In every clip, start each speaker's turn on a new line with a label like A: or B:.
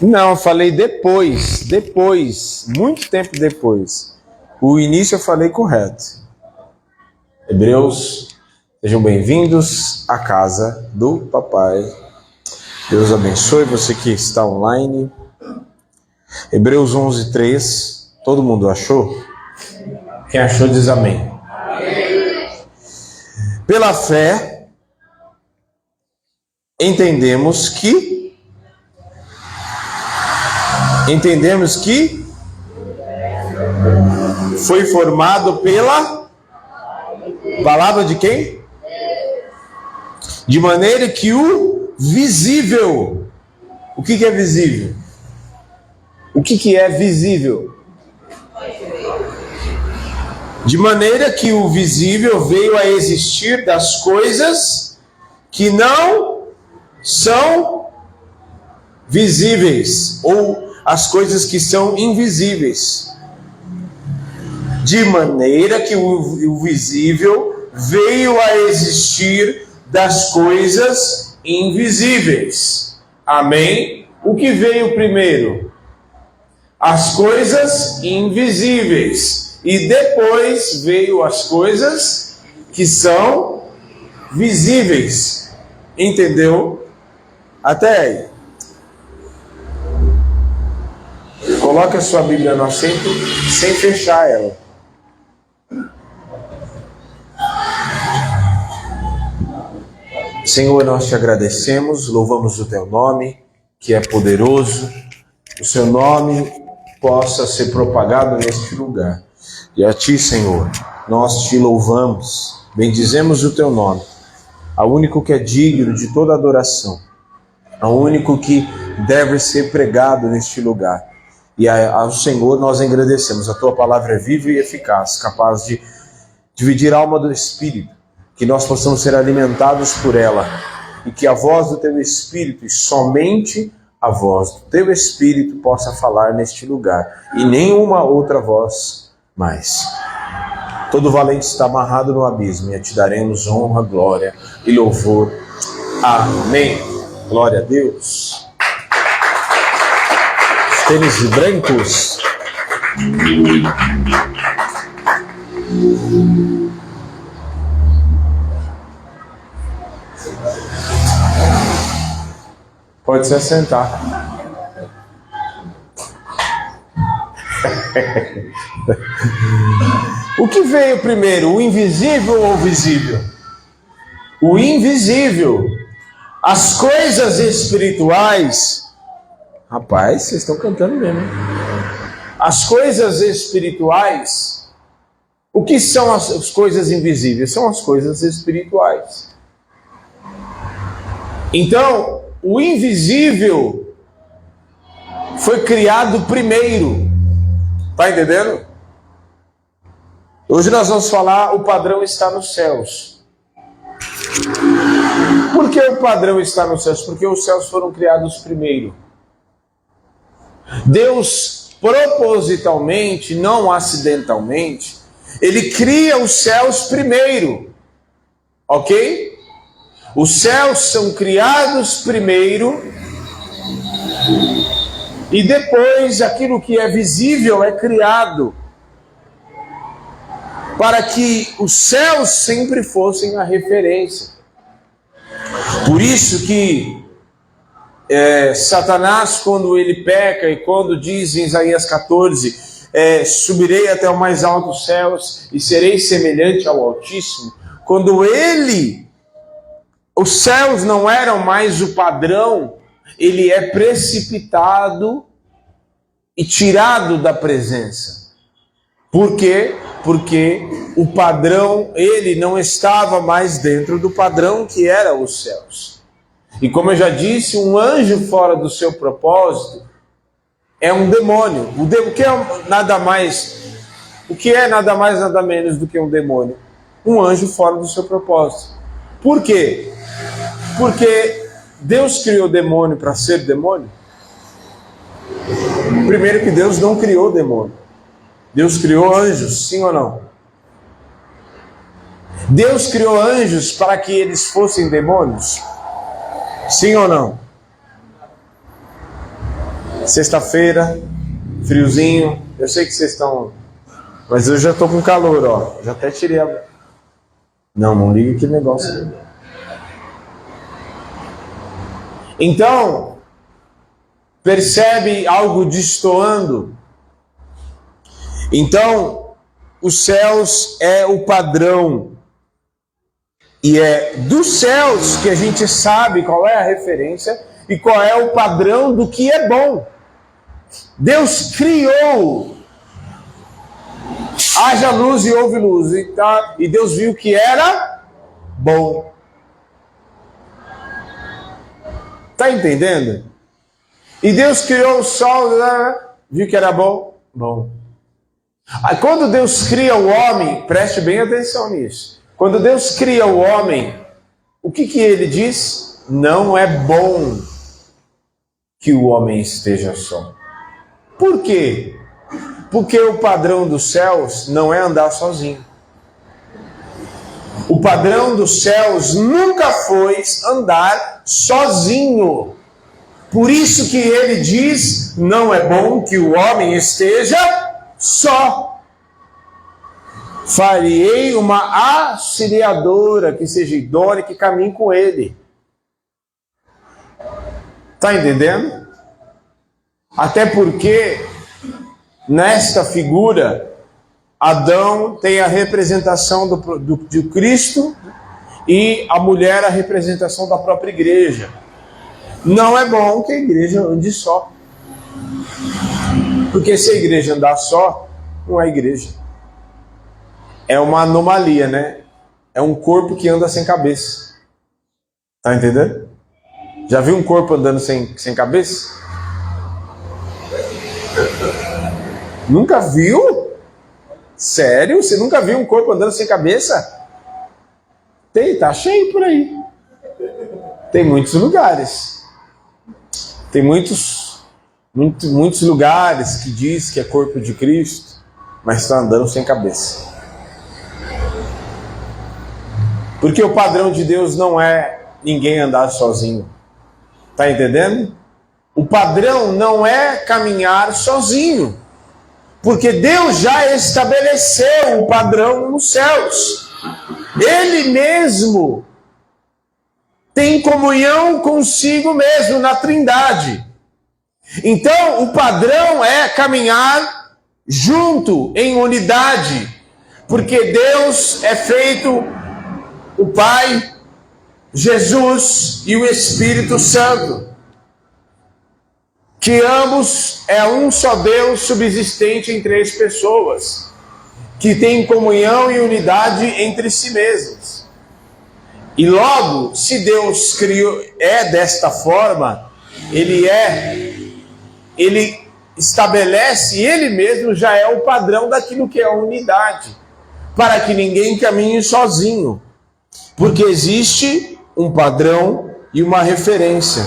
A: Não, eu falei depois, muito tempo depois. O início eu falei correto. Hebreus, sejam bem-vindos à casa do papai. Deus abençoe você que está online. Hebreus 11:3, todo mundo achou? Quem achou diz amém. Pela fé, entendemos que foi formado pela palavra de quem? De maneira que o visível, o que é visível? O que é visível? De maneira que o visível veio a existir das coisas que não são visíveis, ou as coisas que são invisíveis. De maneira que o visível veio a existir das coisas invisíveis. Amém? O que veio primeiro? As coisas invisíveis. E depois veio as coisas que são visíveis. Entendeu? Até aí. Coloque a sua Bíblia no assento sem fechar ela. Senhor, nós te agradecemos, louvamos o teu nome, que é poderoso. O seu nome possa ser propagado neste lugar. E a ti, Senhor, nós te louvamos, bendizemos o teu nome, ao único que é digno de toda adoração, ao único que deve ser pregado neste lugar. E ao Senhor nós engrandecemos. A tua palavra é viva e eficaz, capaz de dividir a alma do Espírito, que nós possamos ser alimentados por ela, e que a voz do teu Espírito, e somente a voz do teu Espírito, possa falar neste lugar, e nenhuma outra voz mais. Todo valente está amarrado no abismo, e a ti daremos honra, glória e louvor. Amém. Glória a Deus. Os tênis brancos. Pode se assentar. O que veio primeiro, o invisível ou o visível? O invisível. As coisas espirituais. Rapaz, vocês estão cantando mesmo, hein? As coisas espirituais. O que são as coisas invisíveis? São as coisas espirituais. Então, o invisível foi criado primeiro. Está entendendo? Hoje nós vamos falar, o padrão está nos céus. Por que o padrão está nos céus? Porque os céus foram criados primeiro. Deus, propositalmente, não acidentalmente, Ele cria os céus primeiro. Ok? Os céus são criados primeiro, e depois aquilo que é visível é criado, para que os céus sempre fossem a referência. Por isso que Satanás, quando ele peca, e quando diz em Isaías 14, subirei até o mais alto dos céus e serei semelhante ao Altíssimo, quando os céus não eram mais o padrão, ele é precipitado e tirado da presença. Por quê? Porque o padrão, ele não estava mais dentro do padrão que era os céus. E como eu já disse, um anjo fora do seu propósito é um demônio. O que é nada mais nada menos do que um demônio? Um anjo fora do seu propósito. Por quê? Porque Deus criou demônio para ser demônio? Primeiro que Deus não criou demônio. Deus criou anjos, sim ou não? Deus criou anjos para que eles fossem demônios? Sim ou não? Sexta-feira, friozinho. Eu sei que vocês estão... Mas eu já estou com calor, ó. Já até tirei a... Não liga aquele negócio. Então, percebe algo destoando? Então, os céus é o padrão. E é dos céus que a gente sabe qual é a referência e qual é o padrão do que é bom. Deus criou. Haja luz e houve luz. E Deus viu que era bom. Está entendendo? E Deus criou o sol, viu que era bom? Bom. Aí, quando Deus cria o homem, preste bem atenção nisso. Quando Deus cria o homem, o que ele diz? Não é bom que o homem esteja só. Por quê? Porque o padrão dos céus não é andar sozinho. O padrão dos céus nunca foi andar sozinho. Por isso que ele diz, não é bom que o homem esteja só. Farei uma auxiliadora que seja idônea, que caminhe com ele. Está entendendo? Até porque, nesta figura, Adão tem a representação de Cristo e a mulher a representação da própria igreja. Não é bom que a igreja ande só. Porque se a igreja andar só, não é igreja. É uma anomalia, né? É um corpo que anda sem cabeça. Tá entendendo? Já viu um corpo andando sem cabeça? Nunca viu? Sério? Você nunca viu um corpo andando sem cabeça? Tá cheio por aí. Tem muitos lugares. Tem muitos lugares que diz que é corpo de Cristo, mas está andando sem cabeça. Porque o padrão de Deus não é ninguém andar sozinho. Está entendendo? O padrão não é caminhar sozinho. Porque Deus já estabeleceu o padrão nos céus. Ele mesmo tem comunhão consigo mesmo na Trindade. Então, o padrão é caminhar junto, em unidade. Porque Deus é feito o Pai, Jesus e o Espírito Santo. Que ambos é um só Deus subsistente em três pessoas. Que tem comunhão e unidade entre si mesmos. E logo, se Deus criou, desta forma, Ele estabelece, Ele mesmo já é o padrão daquilo que é a unidade, para que ninguém caminhe sozinho, porque existe um padrão e uma referência,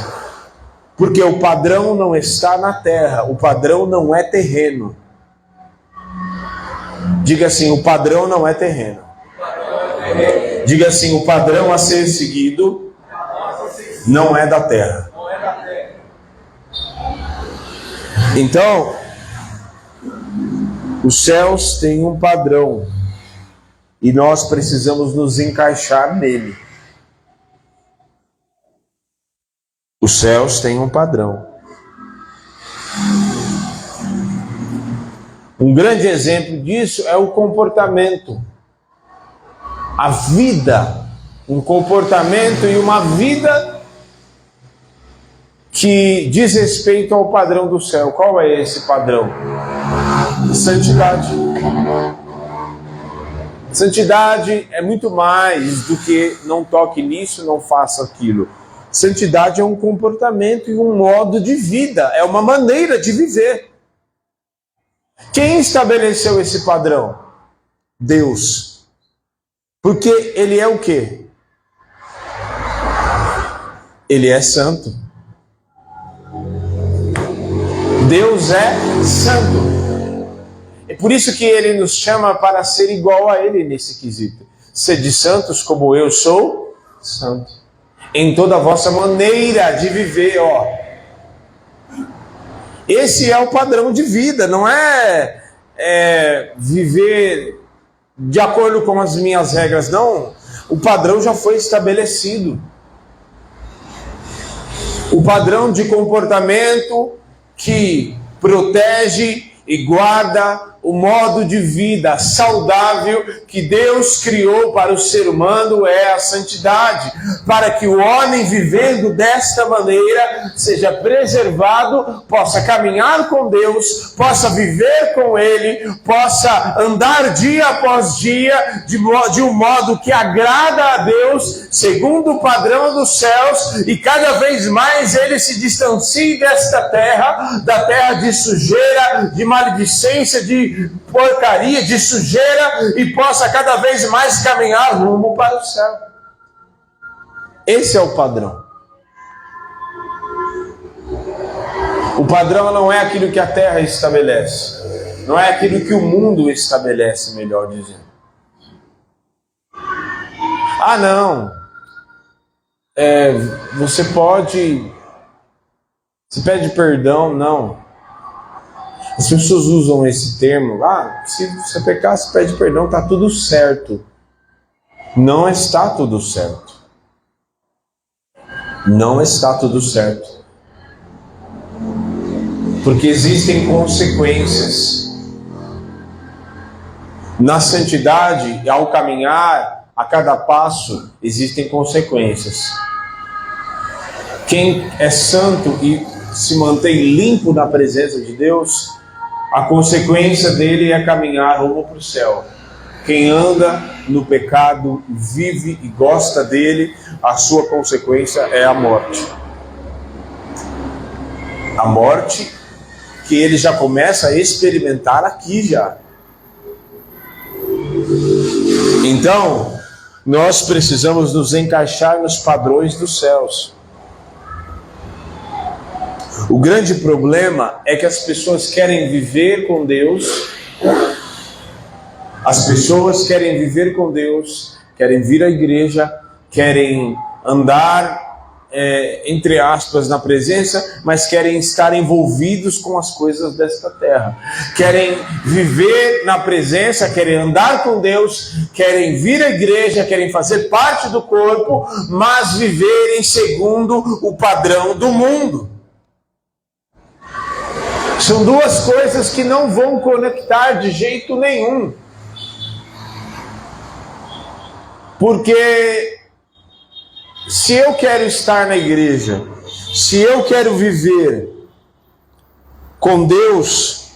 A: porque o padrão não está na terra, o padrão não é terreno. Diga assim, o padrão não é terreno. Diga assim, o padrão a ser seguido não é da terra. Então, os céus têm um padrão e nós precisamos nos encaixar nele. Os céus têm um padrão. Um grande exemplo disso é o comportamento. A vida, um comportamento e uma vida que diz respeito ao padrão do céu. Qual é esse padrão? Santidade. Santidade é muito mais do que não toque nisso, não faça aquilo. Santidade é um comportamento e um modo de vida, é uma maneira de viver. Quem estabeleceu esse padrão? Deus. Porque Ele é o quê? Ele é santo. Deus é santo. É por isso que Ele nos chama para ser igual a Ele nesse quesito. Sede santos como eu sou santo. Em toda a vossa maneira de viver, ó. Esse é o padrão de vida, não é viver de acordo com as minhas regras, não. O padrão já foi estabelecido. O padrão de comportamento que protege e guarda o modo de vida saudável que Deus criou para o ser humano é a santidade, para que o homem, vivendo desta maneira, seja preservado, possa caminhar com Deus, possa viver com Ele, possa andar dia após dia de um modo que agrada a Deus, segundo o padrão dos céus, e cada vez mais ele se distancie desta terra, da terra de sujeira, de maledicência, de porcaria, de sujeira, e possa cada vez mais caminhar rumo para o céu. Esse é o padrão. O padrão não é aquilo que a terra estabelece, não é aquilo que o mundo estabelece, melhor dizendo. Ah, não. Você pede perdão, não. As pessoas usam esse termo, se você pecar, você pede perdão, está tudo certo. Não está tudo certo. Não está tudo certo. Porque existem consequências. Na santidade, ao caminhar, a cada passo, existem consequências. Quem é santo e se mantém limpo na presença de Deus, a consequência dele é caminhar rumo para o céu. Quem anda no pecado, vive e gosta dele, a sua consequência é a morte. A morte que ele já começa a experimentar aqui já. Então, nós precisamos nos encaixar nos padrões dos céus. O grande problema é que as pessoas querem viver com Deus. As pessoas querem viver com Deus, querem vir à igreja, querem andar, entre aspas, na presença, mas querem estar envolvidos com as coisas desta terra. Querem viver na presença, querem andar com Deus, querem vir à igreja, querem fazer parte do corpo, mas viverem segundo o padrão do mundo. São duas coisas que não vão conectar de jeito nenhum. Porque se eu quero estar na igreja, se eu quero viver com Deus,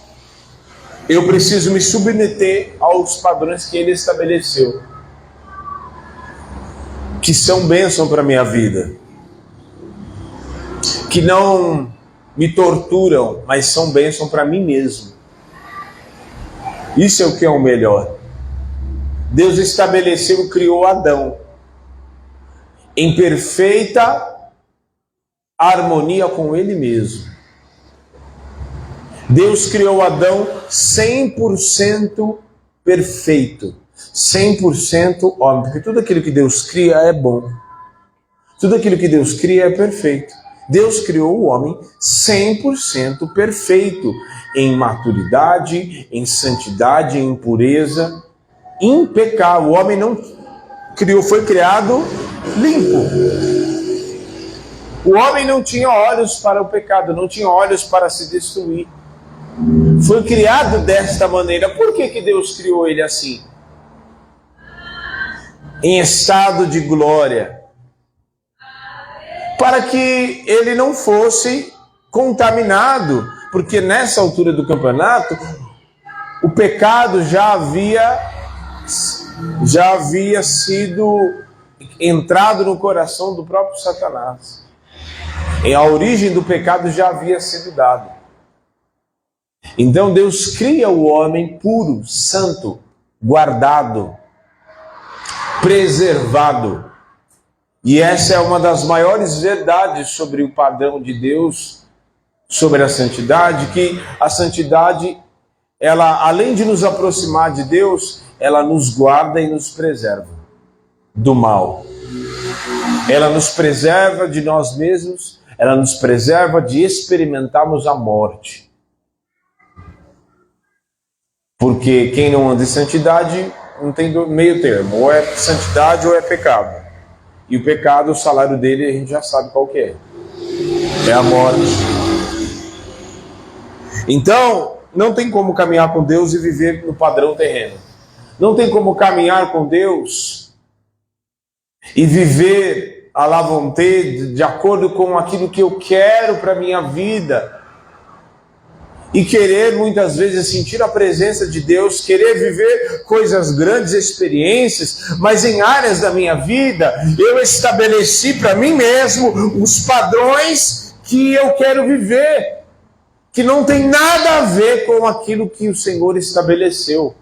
A: eu preciso me submeter aos padrões que Ele estabeleceu, que são bênção para a minha vida, que não me torturam, mas são bênção para mim mesmo. Isso é o que é o melhor. Deus estabeleceu, criou Adão em perfeita harmonia com Ele mesmo. Deus criou Adão 100% perfeito, 100% homem, porque tudo aquilo que Deus cria é bom. Tudo aquilo que Deus cria é perfeito. Deus criou o homem 100% perfeito, em maturidade, em santidade, em pureza, impecável. O homem não foi criado limpo. O homem não tinha olhos para o pecado, não tinha olhos para se destruir. Foi criado desta maneira. Por que Deus criou ele assim? Em estado de glória. Para que ele não fosse contaminado, porque nessa altura do campeonato, o pecado já havia sido entrado no coração do próprio Satanás. E a origem do pecado já havia sido dada. Então Deus cria o homem puro, santo, guardado, preservado. E essa é uma das maiores verdades sobre o padrão de Deus, sobre a santidade, que a santidade, ela, além de nos aproximar de Deus, ela nos guarda e nos preserva do mal. Ela nos preserva de nós mesmos, ela nos preserva de experimentarmos a morte. Porque quem não anda em santidade não tem meio termo, ou é santidade ou é pecado. E o pecado, o salário dele, a gente já sabe qual que é. É a morte. Então, não tem como caminhar com Deus e viver no padrão terreno. Não tem como caminhar com Deus e viver à la vontade, de acordo com aquilo que eu quero para a minha vida. E querer muitas vezes sentir a presença de Deus, querer viver coisas grandes, experiências, mas em áreas da minha vida eu estabeleci para mim mesmo os padrões que eu quero viver, que não tem nada a ver com aquilo que o Senhor estabeleceu.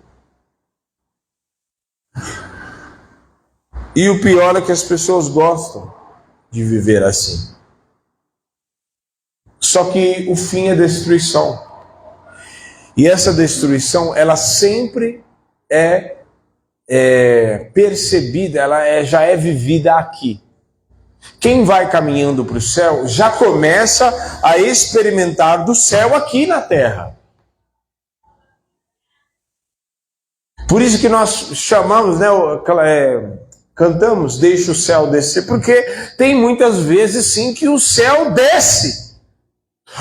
A: E o pior é que as pessoas gostam de viver assim. Só que o fim é destruição. E essa destruição, ela sempre é percebida, já é vivida aqui. Quem vai caminhando para o céu já começa a experimentar do céu aqui na terra. Por isso que nós chamamos, cantamos, deixa o céu descer, porque tem muitas vezes sim que o céu desce.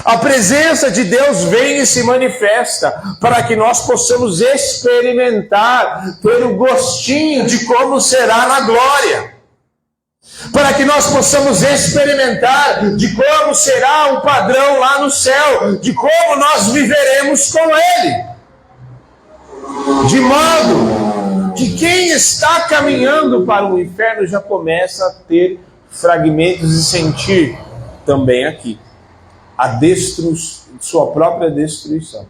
A: A presença de Deus vem e se manifesta para que nós possamos experimentar, ter o gostinho de como será na glória. Para que nós possamos experimentar de como será o padrão lá no céu, de como nós viveremos com Ele. De modo que quem está caminhando para o inferno já começa a ter fragmentos e sentir também aqui sua própria destruição.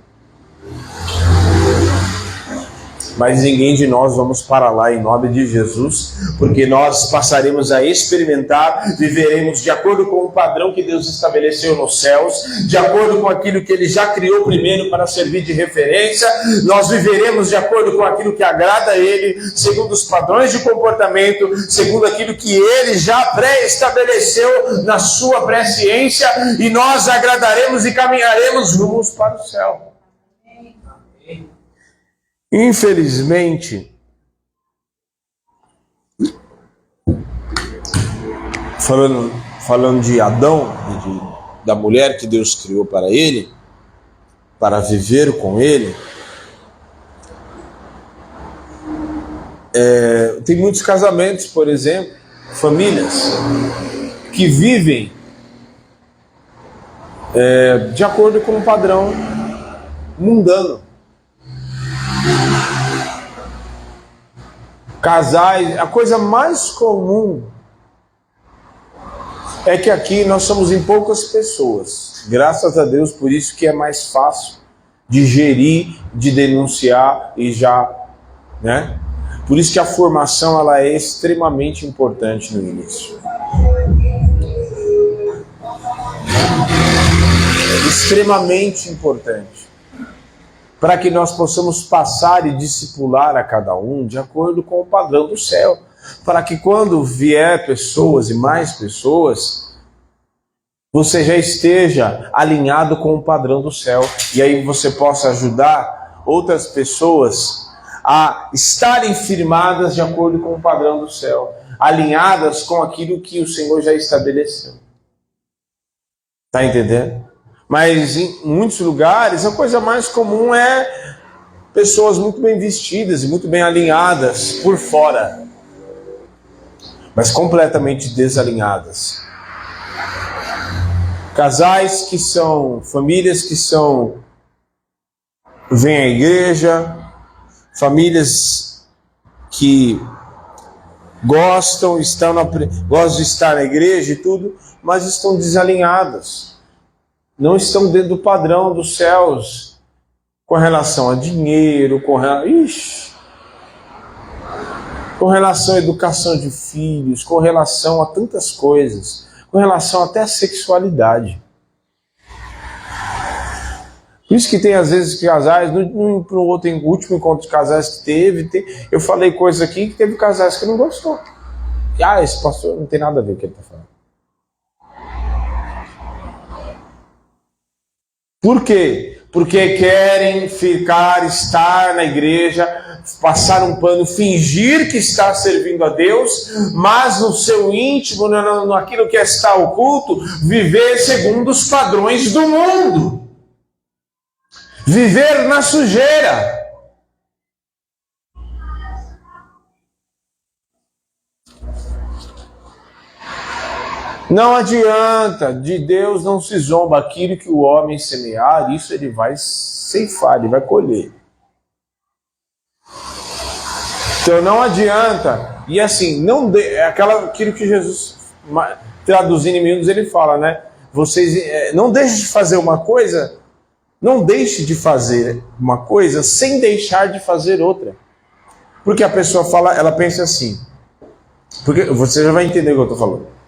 A: Mas ninguém de nós vamos para lá em nome de Jesus, porque nós passaremos a experimentar, viveremos de acordo com o padrão que Deus estabeleceu nos céus, de acordo com aquilo que Ele já criou primeiro para servir de referência. Nós viveremos de acordo com aquilo que agrada a Ele, segundo os padrões de comportamento, segundo aquilo que Ele já pré-estabeleceu na sua presciência, e nós agradaremos e caminharemos rumos para o céu. Infelizmente, falando de Adão, da mulher que Deus criou para ele, para viver com ele, tem muitos casamentos, por exemplo, famílias, que vivem de acordo com um padrão mundano. Casais, a coisa mais comum é que aqui nós somos em poucas pessoas. Graças a Deus, por isso que é mais fácil de gerir, de denunciar e já, né? Por isso que a formação ela é extremamente importante no início. Extremamente importante. Para que nós possamos passar e discipular a cada um de acordo com o padrão do céu. Para que quando vier pessoas e mais pessoas, você já esteja alinhado com o padrão do céu. E aí você possa ajudar outras pessoas a estarem firmadas de acordo com o padrão do céu. Alinhadas com aquilo que o Senhor já estabeleceu. Está entendendo? Mas em muitos lugares a coisa mais comum é pessoas muito bem vestidas e muito bem alinhadas por fora, mas completamente desalinhadas. Casais que são, famílias que são, vêm à igreja, famílias que gostam de estar na igreja e tudo, mas estão desalinhadas. Não estão dentro do padrão dos céus, com relação a dinheiro, com relação à educação de filhos, com relação a tantas coisas, com relação até à sexualidade. Por isso que tem às vezes casais, no último encontro de casais que teve, eu falei coisas aqui que teve casais que não gostou. Esse pastor não tem nada a ver com o que ele está falando. Por quê? Porque querem estar na igreja, passar um pano, fingir que está servindo a Deus, mas no seu íntimo, naquilo que está oculto, viver segundo os padrões do mundo. Viver na sujeira. Não adianta, de Deus não se zomba. Aquilo que o homem semear, isso ele vai ceifar, ele vai colher. Então não adianta. E assim, aquilo que Jesus, traduzindo em miúdos, ele fala, né? Vocês não deixem de fazer uma coisa, não deixe de fazer uma coisa sem deixar de fazer outra. Porque a pessoa fala, ela pensa assim. Porque você já vai entender o que eu estou falando.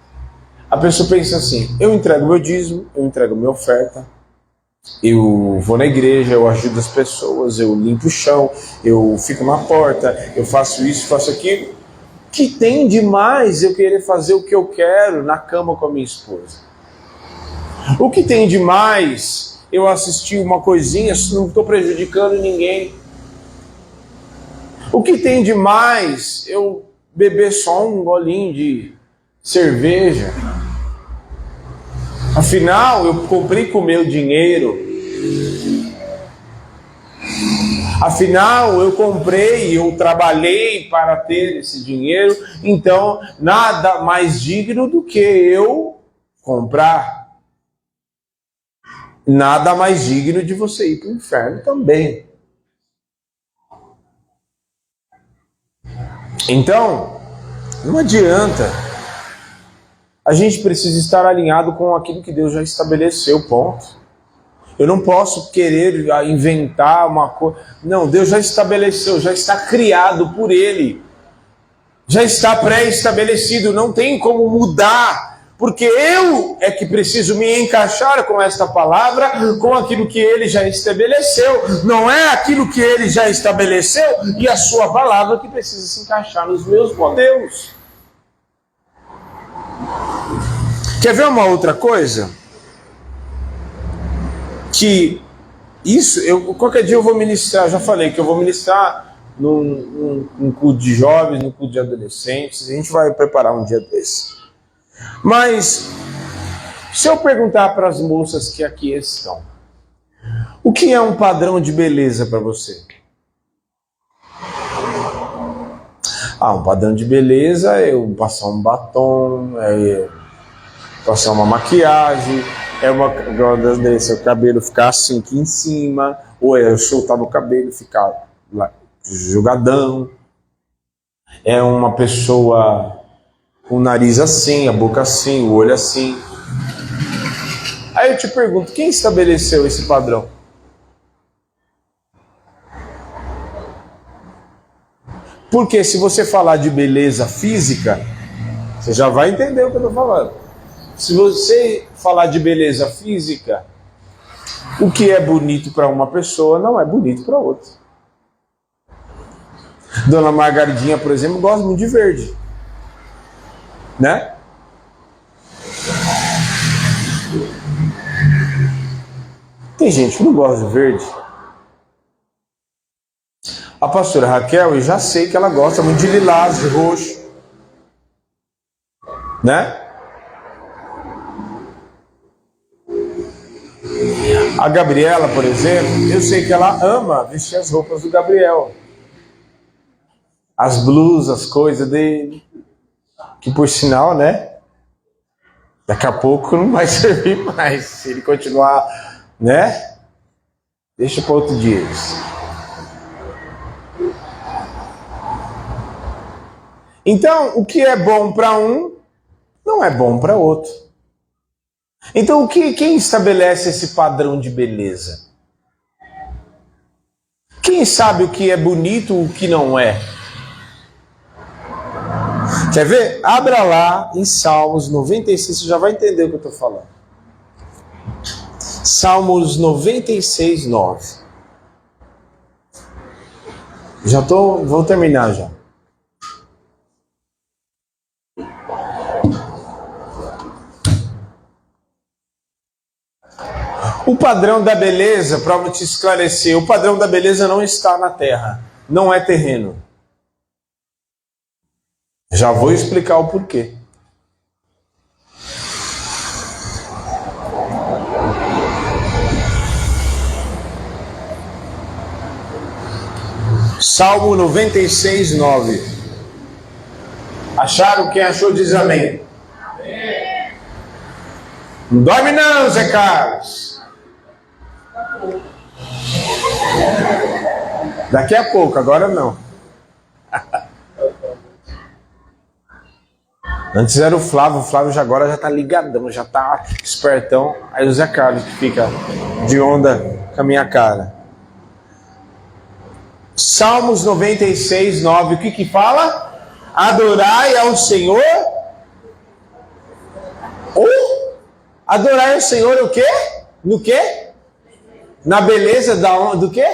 A: A pessoa pensa assim: eu entrego meu dízimo, eu entrego minha oferta, eu vou na igreja, eu ajudo as pessoas, eu limpo o chão, eu fico na porta, eu faço isso, faço aquilo. Que tem demais eu querer fazer o que eu quero na cama com a minha esposa? O que tem demais eu assistir uma coisinha, não estou prejudicando ninguém? O que tem demais eu beber só um golinho de cerveja? Afinal, eu comprei com o meu dinheiro. Afinal, eu comprei, eu trabalhei para ter esse dinheiro. Então, nada mais digno do que eu comprar. Nada mais digno de você ir para o inferno também. Então, não adianta. A gente precisa estar alinhado com aquilo que Deus já estabeleceu, ponto. Eu não posso querer inventar uma coisa. Não, Deus já estabeleceu, já está criado por Ele. Já está pré-estabelecido, não tem como mudar. Porque eu é que preciso me encaixar com esta palavra, com aquilo que Ele já estabeleceu. Não é aquilo que Ele já estabeleceu e a sua palavra que precisa se encaixar nos meus modelos. Quer ver uma outra coisa? Que isso, qualquer dia eu vou ministrar, já falei que eu vou ministrar num culto de jovens, num culto de adolescentes, a gente vai preparar um dia desse. Mas, se eu perguntar para as moças que aqui estão, o que é um padrão de beleza para você? Um padrão de beleza é eu passar um batom, passar uma maquiagem, seu cabelo ficar assim aqui em cima, ou eu soltar no cabelo, ficar lá, jogadão. É uma pessoa com o nariz assim, a boca assim, o olho assim. Aí eu te pergunto, quem estabeleceu esse padrão? Porque se você falar de beleza física, você já vai entender o que eu estou falando. Se você falar de beleza física, o que é bonito para uma pessoa não é bonito para outra. Dona Margaridinha, por exemplo, gosta muito de verde. Né? Tem gente que não gosta de verde. A pastora Raquel, eu já sei que ela gosta muito de lilás, de roxo. Né? A Gabriela, por exemplo, eu sei que ela ama vestir as roupas do Gabriel. As blusas, as coisas dele. Que por sinal, né? Daqui a pouco não vai servir mais. Se ele continuar, né? Deixa para outro dia isso. Então, o que é bom para um, não é bom para outro. Então, quem estabelece esse padrão de beleza? Quem sabe o que é bonito e o que não é? Quer ver? Abra lá em Salmos 96, você já vai entender o que eu estou falando. Salmos 96, 9. Vou terminar já. O padrão da beleza, para te esclarecer, o padrão da beleza não está na terra, não é terreno. Já vou explicar o porquê. Salmo 96, 9. Acharam? Quem achou diz amém. Não dorme não, Zé Carlos. Daqui a pouco, agora não. Antes era o Flávio já agora já tá ligadão, já tá espertão. Aí o Zé Carlos que fica de onda com a minha cara. Salmos 96, 9, o que fala? Adorai ao Senhor. Adorai ao Senhor o quê? No quê? Na beleza do quê?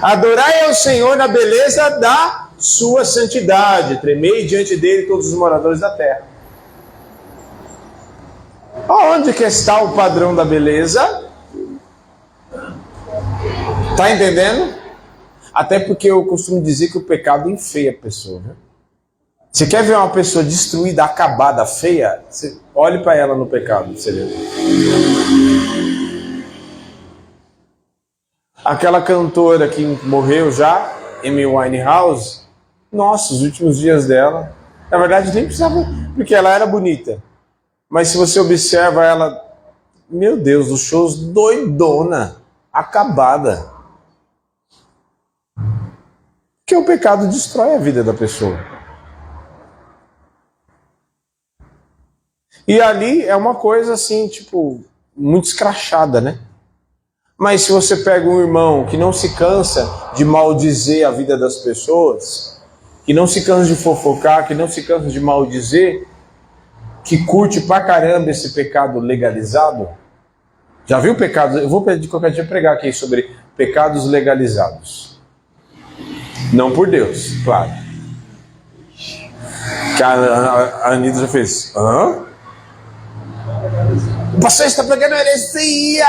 A: Adorai ao Senhor na beleza da sua santidade. Tremei diante dele todos os moradores da terra. Onde que está o padrão da beleza? Tá entendendo? Até porque eu costumo dizer que o pecado enfeia a pessoa, né? Você quer ver uma pessoa destruída, acabada, feia? Você olhe para ela no pecado, você vê. Aquela cantora que morreu já, Amy Winehouse, nossa, os últimos dias dela, na verdade nem precisava, porque ela era bonita. Mas se você observa ela, meu Deus, os shows doidona, acabada. Porque o pecado destrói a vida da pessoa. E ali é uma coisa assim, tipo, muito escrachada, né? Mas se você pega um irmão que não se cansa de maldizer a vida das pessoas, que não se cansa de fofocar, que não se cansa de maldizer, que curte pra caramba esse pecado legalizado, já viu pecado? Eu vou pedir qualquer dia pregar aqui sobre pecados legalizados. Não por Deus, claro. Que a Anitta já fez. Hã? O pastor está pregando heresia.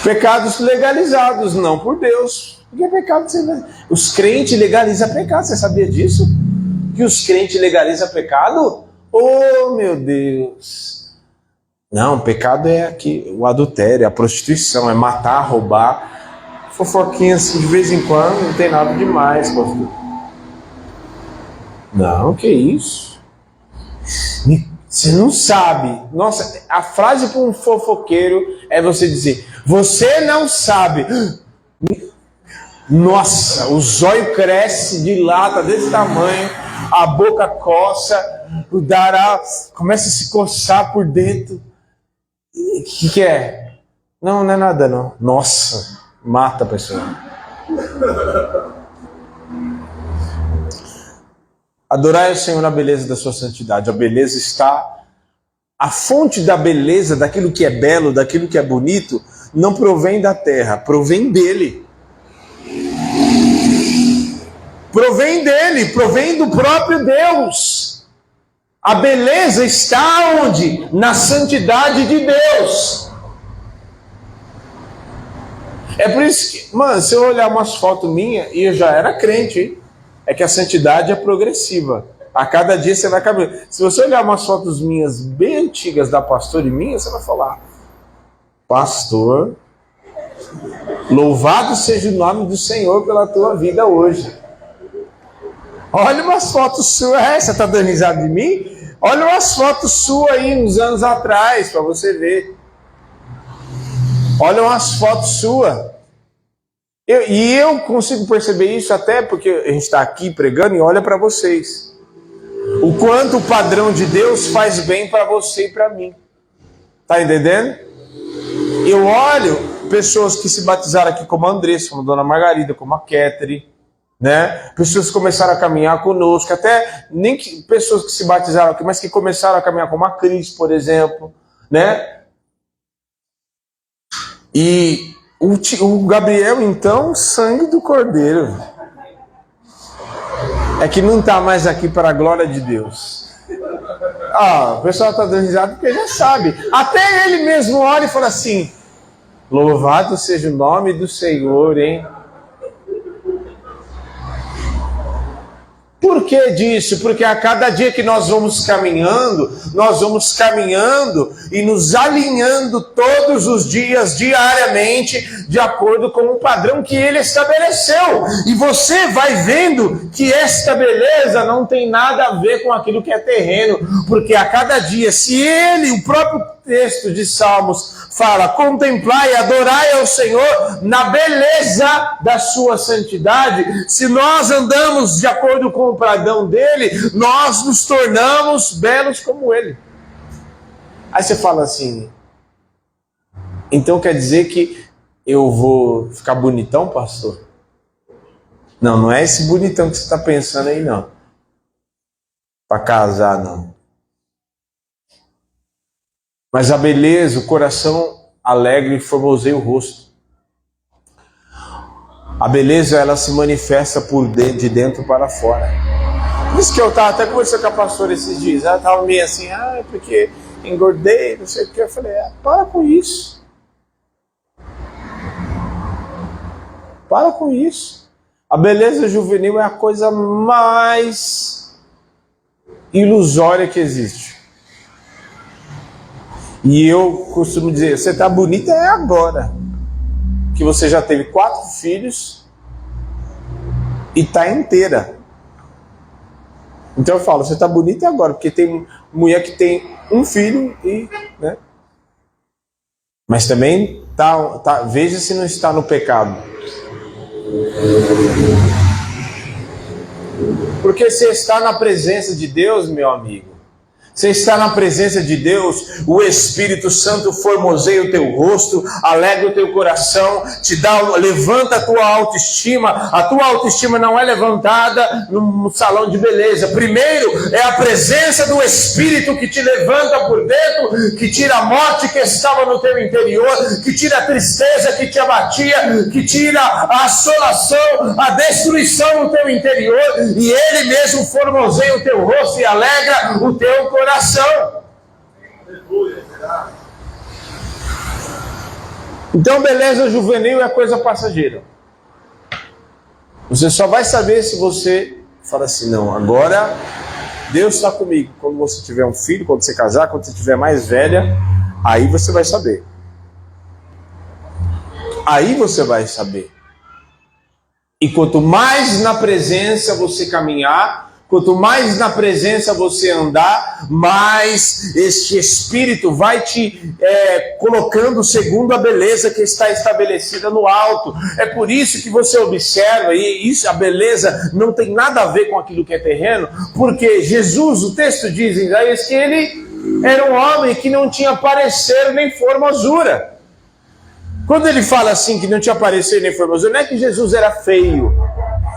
A: Pecados legalizados, não por Deus. Porque é pecado. Os crentes legalizam pecado. Você sabia disso? Que os crentes legalizam pecado? Oh, meu Deus. Não, pecado é aqui, o adultério, a prostituição, é matar, roubar. Fofoquinha assim de vez em quando, não tem nada demais, pastor. Não, que isso? Você não sabe. Nossa, a frase para um fofoqueiro é você dizer: você não sabe. Nossa, o zóio cresce, dilata desse tamanho, a boca coça, o dará começa a se coçar por dentro. O que é? Não, não é nada não. Nossa, mata a pessoa. Adorai o Senhor na beleza da sua santidade. A beleza está... A fonte da beleza, daquilo que é belo, daquilo que é bonito, não provém da terra, provém dele. Provém dele, provém do próprio Deus. A beleza está onde? Na santidade de Deus. É por isso que, mano, se eu olhar umas fotos minhas, e eu já era crente, hein? É que a santidade é progressiva. A cada dia você vai caminhando. Se você olhar umas fotos minhas bem antigas da pastora e minha, você vai falar: pastor, louvado seja o nome do Senhor pela tua vida hoje. Olha umas fotos suas. Você está dando risada de mim? Olha umas fotos suas aí, uns anos atrás, para você ver. Olha umas fotos suas. Eu consigo perceber isso até porque a gente está aqui pregando e olha para vocês. O quanto o padrão de Deus faz bem para você e para mim. Tá entendendo? Eu olho pessoas que se batizaram aqui como a Andressa, como a Dona Margarida, como a Catherine, né? Pessoas que começaram a caminhar conosco, até nem que, pessoas que se batizaram aqui, mas que começaram a caminhar como a Cris, por exemplo, né? E o Gabriel, então, sangue do Cordeiro. É que não está mais aqui para a glória de Deus. O pessoal está dando risada porque já sabe. Até ele mesmo olha e fala assim: louvado seja o nome do Senhor, hein? Por que disso? Porque a cada dia que nós vamos caminhando e nos alinhando todos os dias, diariamente, de acordo com o padrão que Ele estabeleceu. E você vai vendo que esta beleza não tem nada a ver com aquilo que é terreno, porque a cada dia, se Ele, o próprio texto de Salmos, fala: contemplai e adorai ao Senhor na beleza da sua santidade. Se nós andamos de acordo com o padrão dele, nós nos tornamos belos como ele. Aí você fala assim: então quer dizer que eu vou ficar bonitão, pastor? Não, não é esse bonitão que você está pensando aí, não. Para casar, não. Mas a beleza, o coração alegre formoseia o rosto. A beleza, ela se manifesta de dentro para fora. Por isso que eu estava até conversando com a pastora esses dias. Ela estava meio assim: porque engordei, não sei o que. Eu falei: para com isso. Para com isso. A beleza juvenil é a coisa mais ilusória que existe. E eu costumo dizer: você está bonita agora, que você já teve 4 filhos e está inteira. Então eu falo: você está bonita agora, porque tem mulher que tem 1 filho e, né? Mas também veja se não está no pecado. Porque você está na presença de Deus, meu amigo. Você está na presença de Deus, o Espírito Santo formoseia o teu rosto, alegra o teu coração, levanta a tua autoestima. A tua autoestima não é levantada num salão de beleza. Primeiro é a presença do Espírito que te levanta por dentro, que tira a morte que estava no teu interior, que tira a tristeza que te abatia, que tira a assolação, a destruição no teu interior, e Ele mesmo formoseia o teu rosto e alegra o teu coração. Então, beleza juvenil é coisa passageira. Você só vai saber se você fala assim: não, agora Deus está comigo. Quando você tiver um filho, quando você casar, quando você tiver mais velha, aí você vai saber. Aí você vai saber. E quanto mais na presença você caminhar, quanto mais na presença você andar, mais este Espírito vai te colocando segundo a beleza que está estabelecida no alto. É por isso que você observa, e isso, a beleza não tem nada a ver com aquilo que é terreno, porque Jesus, o texto diz em Isaías que ele era um homem que não tinha parecer nem formosura. Quando ele fala assim que não tinha parecer nem formosura, não é que Jesus era feio.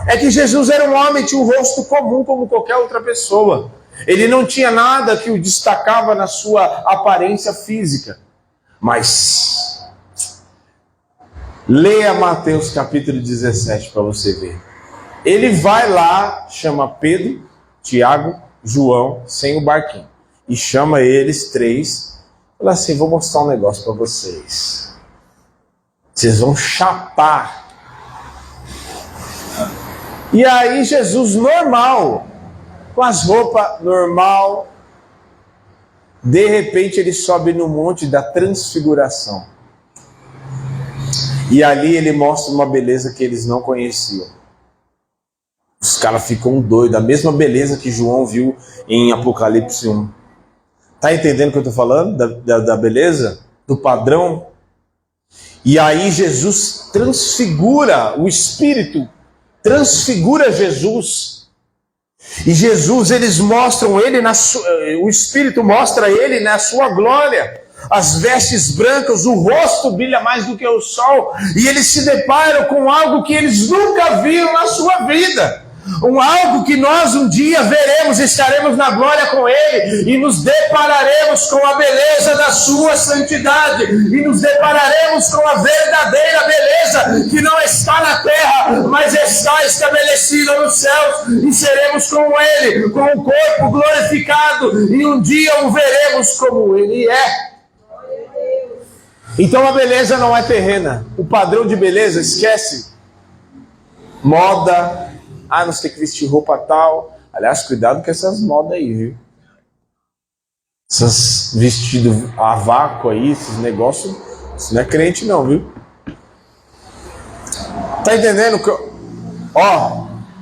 A: É que Jesus era um homem, tinha um rosto comum como qualquer outra pessoa. Ele não tinha nada que o destacava na sua aparência física. Mas leia Mateus capítulo 17 para você ver. Ele vai lá, chama Pedro, Tiago, João, sem o barquinho. E chama eles 3. Fala assim: vou mostrar um negócio para vocês. Vocês vão chapar. E aí Jesus normal, com as roupas normal, de repente ele sobe no monte da transfiguração. E ali ele mostra uma beleza que eles não conheciam. Os caras ficam doidos, a mesma beleza que João viu em Apocalipse 1. Tá entendendo o que eu estou falando? Da beleza? Do padrão? E aí Jesus transfigura o Espírito, transfigura Jesus. E Jesus, eles mostram ele o Espírito mostra ele na sua glória. As vestes brancas, o rosto brilha mais do que o sol. E eles se deparam com algo que eles nunca viram na sua vida. Algo que nós um dia veremos, estaremos na glória com Ele, e nos depararemos com a beleza da sua santidade, e nos depararemos com a verdadeira beleza, que não está na terra, mas está estabelecida nos céus, e seremos com Ele, com o corpo glorificado, e um dia o veremos como Ele é. Então a beleza não é terrena. O padrão de beleza, esquece. Moda, nós temos que vestir roupa tal. Aliás, cuidado com essas modas aí, viu? Esses vestidos a vácuo aí, esses negócios, isso não é crente não, viu? Tá entendendo?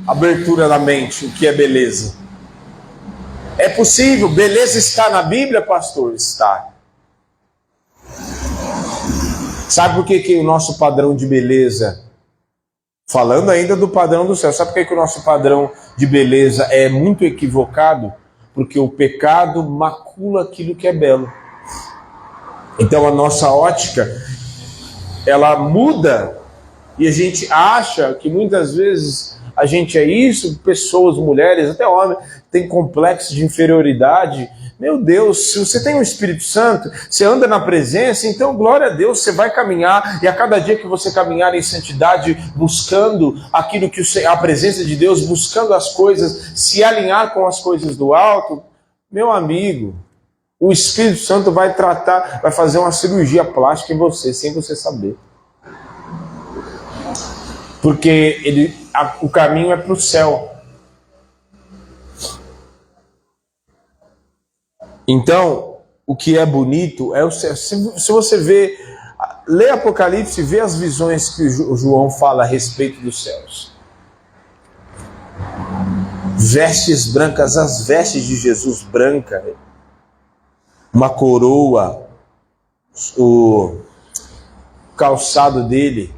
A: Abertura da mente, o que é beleza. É possível, beleza está na Bíblia, pastor? Está. Sabe por que o nosso padrão de beleza, falando ainda do padrão do céu, sabe por que o nosso padrão de beleza é muito equivocado? Porque o pecado macula aquilo que é belo. Então a nossa ótica, ela muda, e a gente acha que muitas vezes a gente é isso, pessoas, mulheres, até homens, tem complexo de inferioridade. Meu Deus, se você tem o Espírito Santo, você anda na presença, então glória a Deus, você vai caminhar, e a cada dia que você caminhar em santidade, buscando aquilo que a presença de Deus, buscando as coisas, se alinhar com as coisas do alto, meu amigo, o Espírito Santo vai tratar, vai fazer uma cirurgia plástica em você, sem você saber. Porque o caminho é para o céu. Então, o que é bonito é o céu. Se você vê, lê Apocalipse, vê as visões que o João fala a respeito dos céus. Vestes brancas, as vestes de Jesus branca, uma coroa, o calçado dele.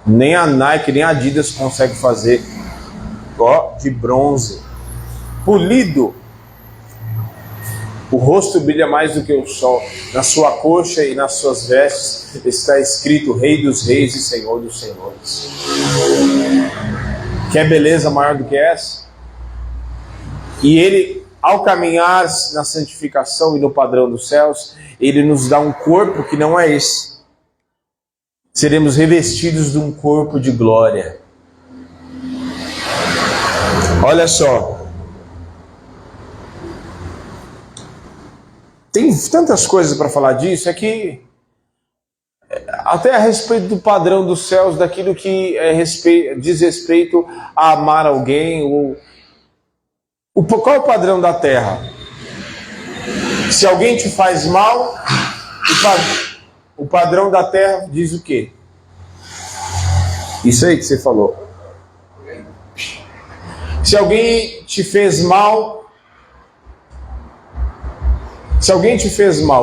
A: Nem a Nike, nem a Adidas consegue fazer, de bronze, polido. O rosto brilha mais do que o sol. Na sua coxa e nas suas vestes está escrito Rei dos Reis e Senhor dos Senhores. Quer beleza maior do que essa? E ele, ao caminhar na santificação e no padrão dos céus, ele nos dá um corpo que não é esse. Seremos revestidos de um corpo de glória. Olha só. Tem tantas coisas para falar disso, é que até a respeito do padrão dos céus, daquilo que diz respeito a amar alguém, qual é o padrão da terra? Se alguém te faz mal, o padrão da terra diz o quê? Isso aí que você falou. Se alguém te fez mal,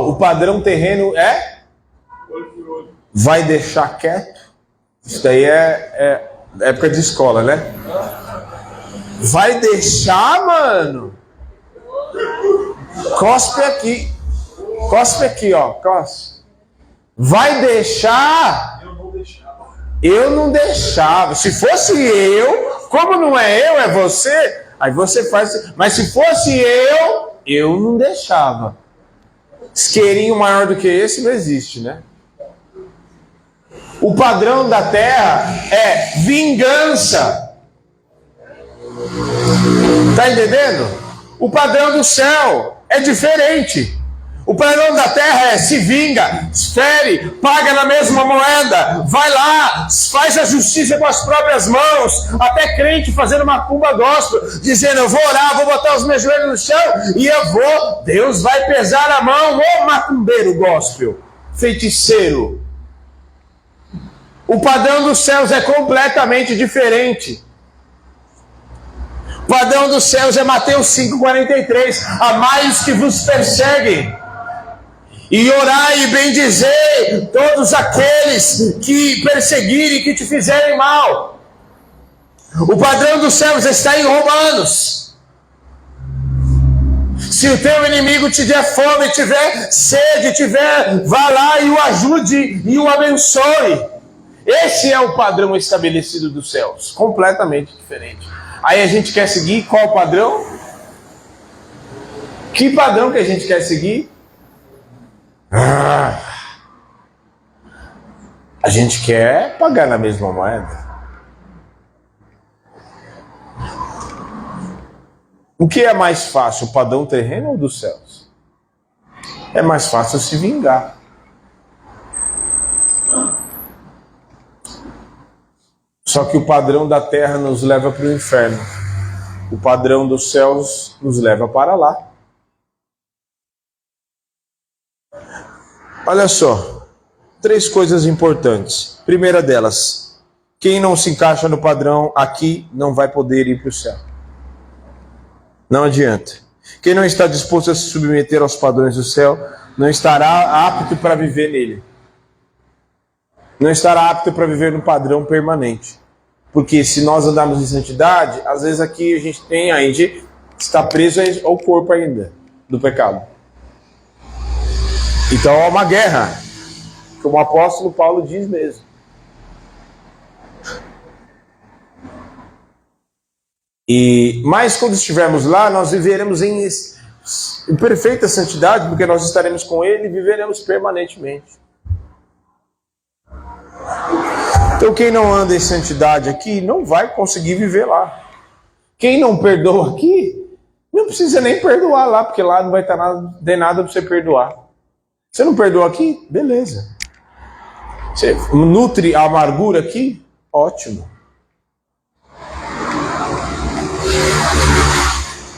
A: o padrão terreno é? Vai deixar quieto? Isso daí é época de escola, né? Vai deixar, mano? Cospe aqui, ó. Cospe. Vai deixar? Eu não deixava. Se fosse eu, como não é eu, é você, aí você faz. Mas se fosse eu não deixava. Isqueirinho maior do que esse não existe, né? O padrão da terra é vingança. Tá entendendo? O padrão do céu é diferente. O padrão da terra é se vinga, fere, paga na mesma moeda, vai lá, faz a justiça com as próprias mãos, até crente fazendo macumba gospel, dizendo eu vou orar, vou botar os meus joelhos no chão e Deus vai pesar a mão, ô macumbeiro gospel, feiticeiro. O padrão dos céus é completamente diferente. O padrão dos céus é Mateus 5,43, amai os que vos perseguem. E orai e bendizei todos aqueles que perseguirem e que te fizerem mal. O padrão dos céus está em Romanos. Se o teu inimigo te der fome, tiver sede, vá lá e o ajude e o abençoe. Esse é o padrão estabelecido dos céus, completamente diferente. Aí a gente quer seguir qual padrão? Que padrão que a gente quer seguir? A gente quer pagar na mesma moeda. O que é mais fácil, o padrão terreno ou dos céus? É mais fácil se vingar. Só que o padrão da terra nos leva para o inferno. O padrão dos céus nos leva para lá. Olha só, 3 coisas importantes. Primeira delas, quem não se encaixa no padrão aqui não vai poder ir para o céu. Não adianta. Quem não está disposto a se submeter aos padrões do céu não estará apto para viver nele. Não estará apto para viver no padrão permanente. Porque se nós andarmos em santidade, às vezes aqui a gente está preso ao corpo ainda do pecado. Então é uma guerra, como o apóstolo Paulo diz mesmo. Mas quando estivermos lá, nós viveremos em perfeita santidade, porque nós estaremos com Ele e viveremos permanentemente. Então quem não anda em santidade aqui, não vai conseguir viver lá. Quem não perdoa aqui, não precisa nem perdoar lá, porque lá não vai estar nada para você perdoar. Você não perdoa aqui? Beleza. Você nutre a amargura aqui? Ótimo.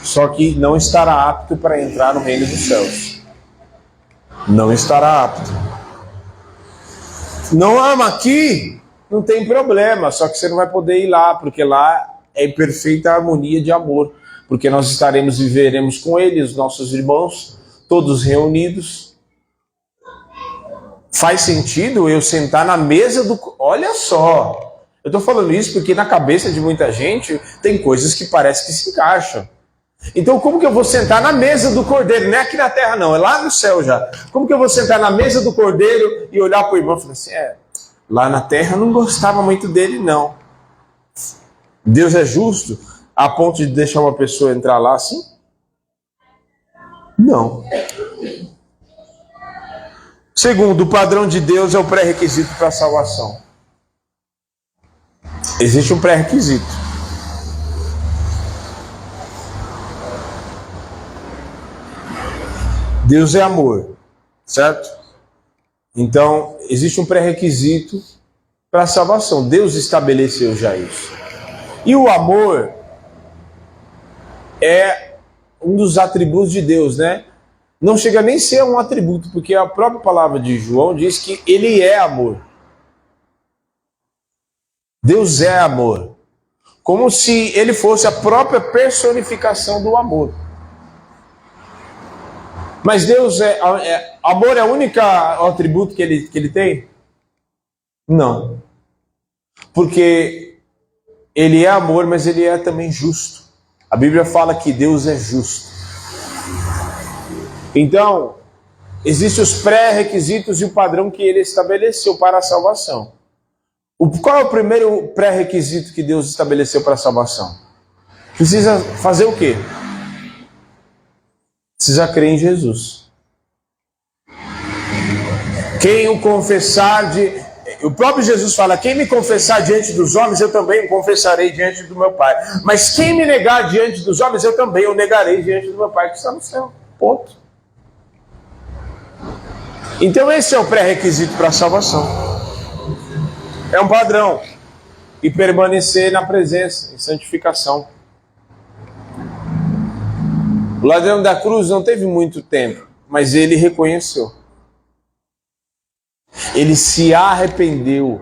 A: Só que não estará apto para entrar no reino dos céus. Não estará apto. Não ama aqui? Não tem problema, só que você não vai poder ir lá, porque lá é em perfeita harmonia de amor. Porque nós viveremos com Ele, os nossos irmãos, todos reunidos. Faz sentido eu sentar na mesa do... Olha só, eu estou falando isso porque na cabeça de muita gente tem coisas que parece que se encaixam. Então como que eu vou sentar na mesa do Cordeiro? Não é aqui na terra não, é lá no céu já. Como que eu vou sentar na mesa do Cordeiro e olhar para o irmão e falar assim, lá na terra eu não gostava muito dele não. Deus é justo a ponto de deixar uma pessoa entrar lá assim? Não. Segundo, o padrão de Deus é o pré-requisito para a salvação. Existe um pré-requisito. Deus é amor, certo? Então, existe um pré-requisito para a salvação. Deus estabeleceu já isso. E o amor é um dos atributos de Deus, né? Não chega nem a ser um atributo, porque a própria palavra de João diz que ele é amor. Deus é amor. Como se ele fosse a própria personificação do amor. Mas Deus amor é o único atributo que ele tem? Não. Porque ele é amor, mas ele é também justo. A Bíblia fala que Deus é justo. Então, existem os pré-requisitos e o padrão que ele estabeleceu para a salvação. Qual é o primeiro pré-requisito que Deus estabeleceu para a salvação? Precisa fazer o quê? Precisa crer em Jesus. Quem o confessar o próprio Jesus fala, quem me confessar diante dos homens, eu também o confessarei diante do meu Pai. Mas quem me negar diante dos homens, eu também o negarei diante do meu Pai que está no céu. Ponto. Então esse é o pré-requisito para a salvação. É um padrão. E permanecer na presença, em santificação. O ladrão da cruz não teve muito tempo, mas ele reconheceu. Ele se arrependeu.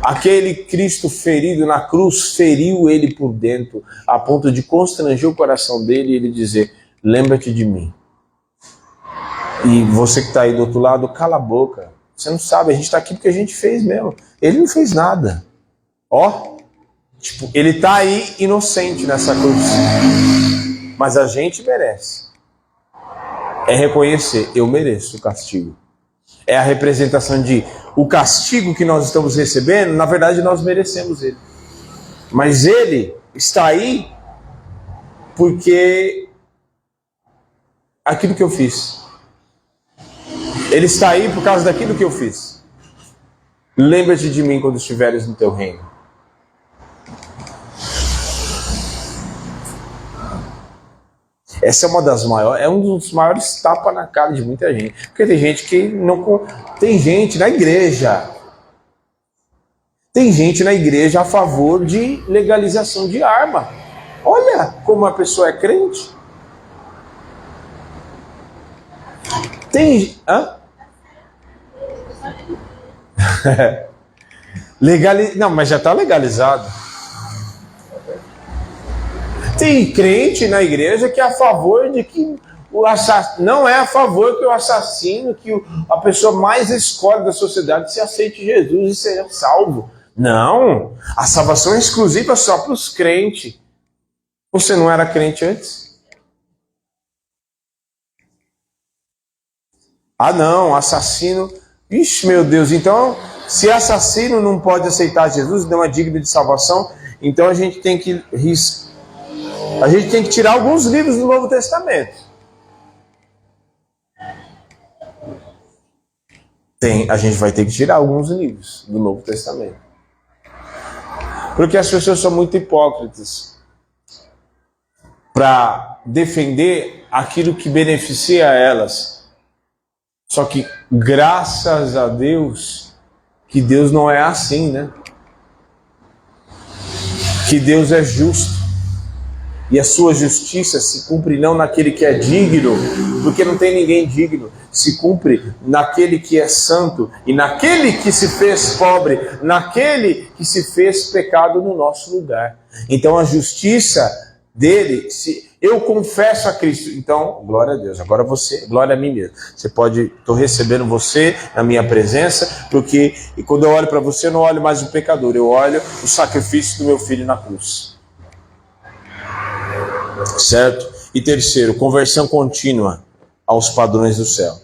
A: Aquele Cristo ferido na cruz feriu ele por dentro, a ponto de constranger o coração dele e ele dizer, lembra-te de mim. E você que está aí do outro lado, cala a boca. Você não sabe, a gente está aqui porque a gente fez mesmo. Ele não fez nada. Ele está aí inocente nessa cruz. Mas a gente merece. É reconhecer, eu mereço o castigo. É a representação de o castigo que nós estamos recebendo, na verdade nós merecemos ele. Mas ele está aí porque aquilo que eu fiz. Ele está aí por causa daquilo que eu fiz. Lembra-te de mim quando estiveres no teu reino. Essa é uma das maiores, é um dos maiores tapas na cara de muita gente. Porque tem gente que não. Tem gente na igreja. Tem gente na igreja a favor de legalização de arma. Olha como a pessoa é crente. Tem. Hã? Não, mas já está legalizado. Tem crente na igreja que é a favor de que o assassino, não é a favor que o assassino, que a pessoa mais escolhe da sociedade se aceite Jesus e seja salvo. Não, a salvação é exclusiva só para os crentes. Você não era crente antes? Ah não, assassino. Ixi, meu Deus, então se assassino não pode aceitar Jesus, não é digno de salvação, então a gente tem que tirar alguns livros do Novo Testamento. A gente vai ter que tirar alguns livros do Novo Testamento. Porque as pessoas são muito hipócritas para defender aquilo que beneficia elas. Só que, graças a Deus, que Deus não é assim, né? Que Deus é justo. E a sua justiça se cumpre não naquele que é digno, porque não tem ninguém digno. Se cumpre naquele que é santo e naquele que se fez pobre, naquele que se fez pecado no nosso lugar. Então a justiça dele, se eu confesso a Cristo, então glória a Deus. Agora você, glória a mim mesmo. Você pode, estou recebendo você na minha presença, porque e quando eu olho para você, eu não olho mais o pecador, eu olho o sacrifício do meu filho na cruz. Certo? E terceiro, conversão contínua aos padrões do céu.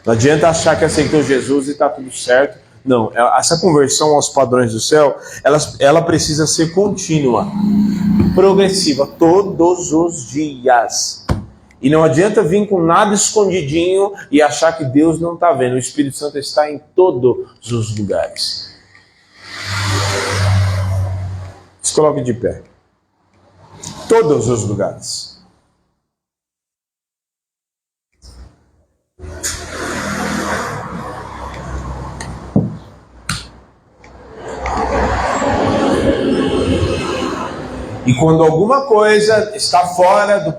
A: Não adianta achar que aceitou Jesus e está tudo certo. Não, essa conversão aos padrões do céu, ela precisa ser contínua, progressiva, todos os dias. E não adianta vir com nada escondidinho e achar que Deus não está vendo. O Espírito Santo está em todos os lugares. Se coloque de pé. Todos os lugares. E quando alguma coisa está fora do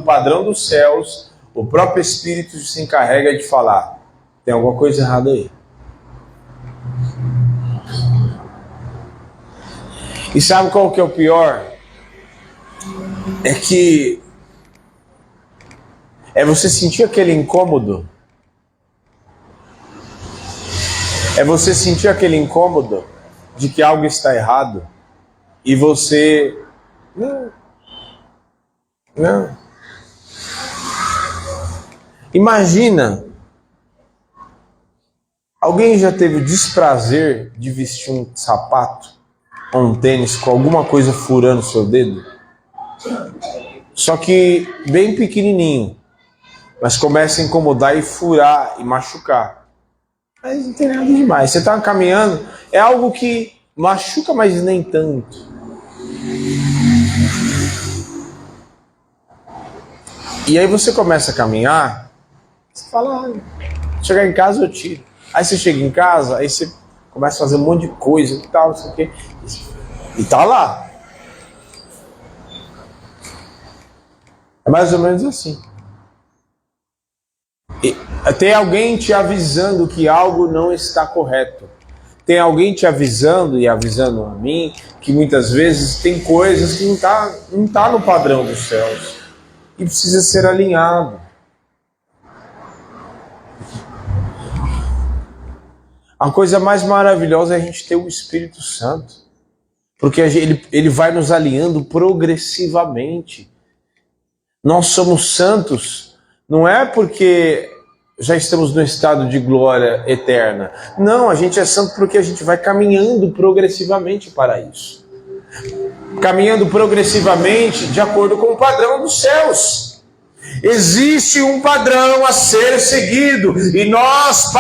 A: padrão dos céus, o próprio Espírito se encarrega de falar: tem alguma coisa errada aí. E sabe qual que é o pior? É que você sentir aquele incômodo. É você sentir aquele incômodo de que algo está errado e você não. Imagina, alguém já teve o desprazer de vestir um sapato ou um tênis com alguma coisa furando o seu dedo? Só que bem pequenininho, mas começa a incomodar e furar e machucar. Mas não tem nada demais. Você está caminhando, é algo que machuca, mas nem tanto. E aí você começa a caminhar, você fala, chegar em casa eu tiro. Aí você chega em casa, aí você começa a fazer um monte de coisa e tal, não sei o quê. E tá lá. É mais ou menos assim. Tem alguém te avisando que algo não está correto. Tem alguém te avisando e avisando a mim que muitas vezes tem coisas que não tá no padrão dos céus e precisa ser alinhado. A coisa mais maravilhosa é a gente ter o Espírito Santo, porque ele vai nos alinhando progressivamente. Nós somos santos, não é porque já estamos no estado de glória eterna. Não, a gente é santo porque a gente vai caminhando progressivamente para isso. Caminhando progressivamente de acordo com o padrão dos céus. Existe um padrão a ser seguido, e nós,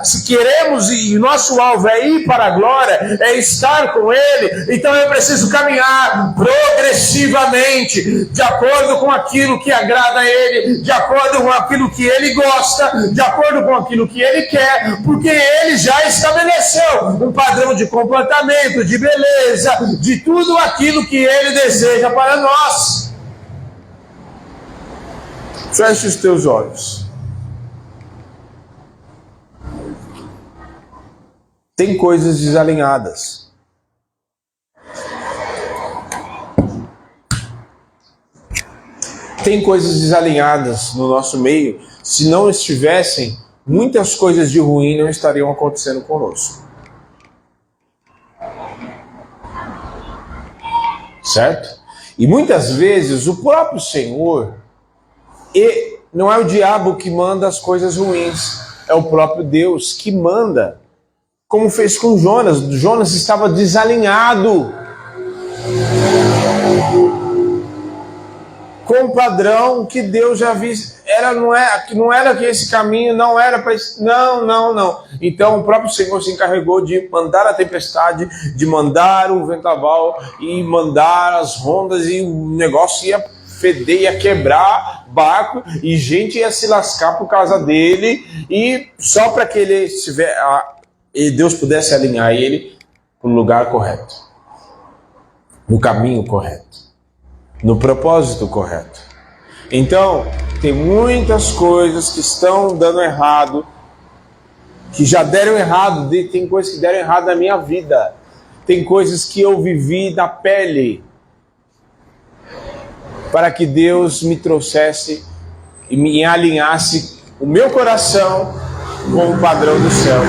A: se queremos, e nosso alvo é ir para a glória, é estar com Ele, então eu preciso caminhar progressivamente, de acordo com aquilo que agrada a Ele, de acordo com aquilo que Ele gosta, de acordo com aquilo que Ele quer, porque Ele já estabeleceu um padrão de comportamento, de beleza, de tudo aquilo que Ele deseja para nós. Feche os teus olhos. Tem coisas desalinhadas. Tem coisas desalinhadas no nosso meio. Se não estivessem, muitas coisas de ruim não estariam acontecendo conosco. Certo? E muitas vezes o próprio Senhor, e não é o diabo que manda as coisas ruins, é o próprio Deus que manda. Como fez com Jonas. Jonas estava desalinhado com o padrão que Deus já viu. Não era que esse caminho não era para isso. Não. Então o próprio Senhor se encarregou de mandar a tempestade, de mandar o vendaval e mandar as ondas, e o negócio ia feder, ia quebrar barco, e gente ia se lascar por causa dele, e só para que Deus pudesse alinhar ele para o lugar correto, no caminho correto, no propósito correto. Então, tem muitas coisas que estão dando errado, que já deram errado, tem coisas que deram errado na minha vida, tem coisas que eu vivi na pele, para que Deus me trouxesse e me alinhasse o meu coração com o padrão dos céus.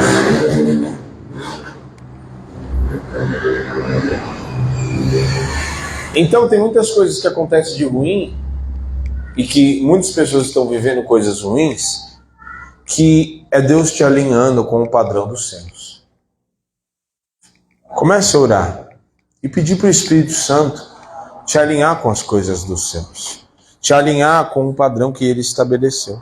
A: Então tem muitas coisas que acontecem de ruim, e que muitas pessoas estão vivendo coisas ruins, que é Deus te alinhando com o padrão dos céus. Comece a orar e pedir para o Espírito Santo te alinhar com as coisas dos céus, te alinhar com o padrão que Ele estabeleceu.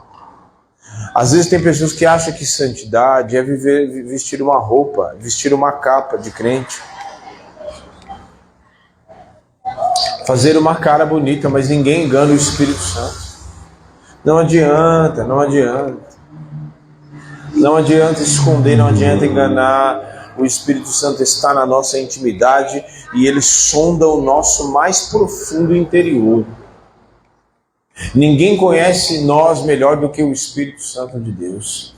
A: Às vezes tem pessoas que acham que santidade é vestir uma roupa, vestir uma capa de crente, fazer uma cara bonita, mas ninguém engana o Espírito Santo. Não adianta. Não adianta esconder, não adianta enganar. O Espírito Santo está na nossa intimidade e Ele sonda o nosso mais profundo interior. Ninguém conhece nós melhor do que o Espírito Santo de Deus.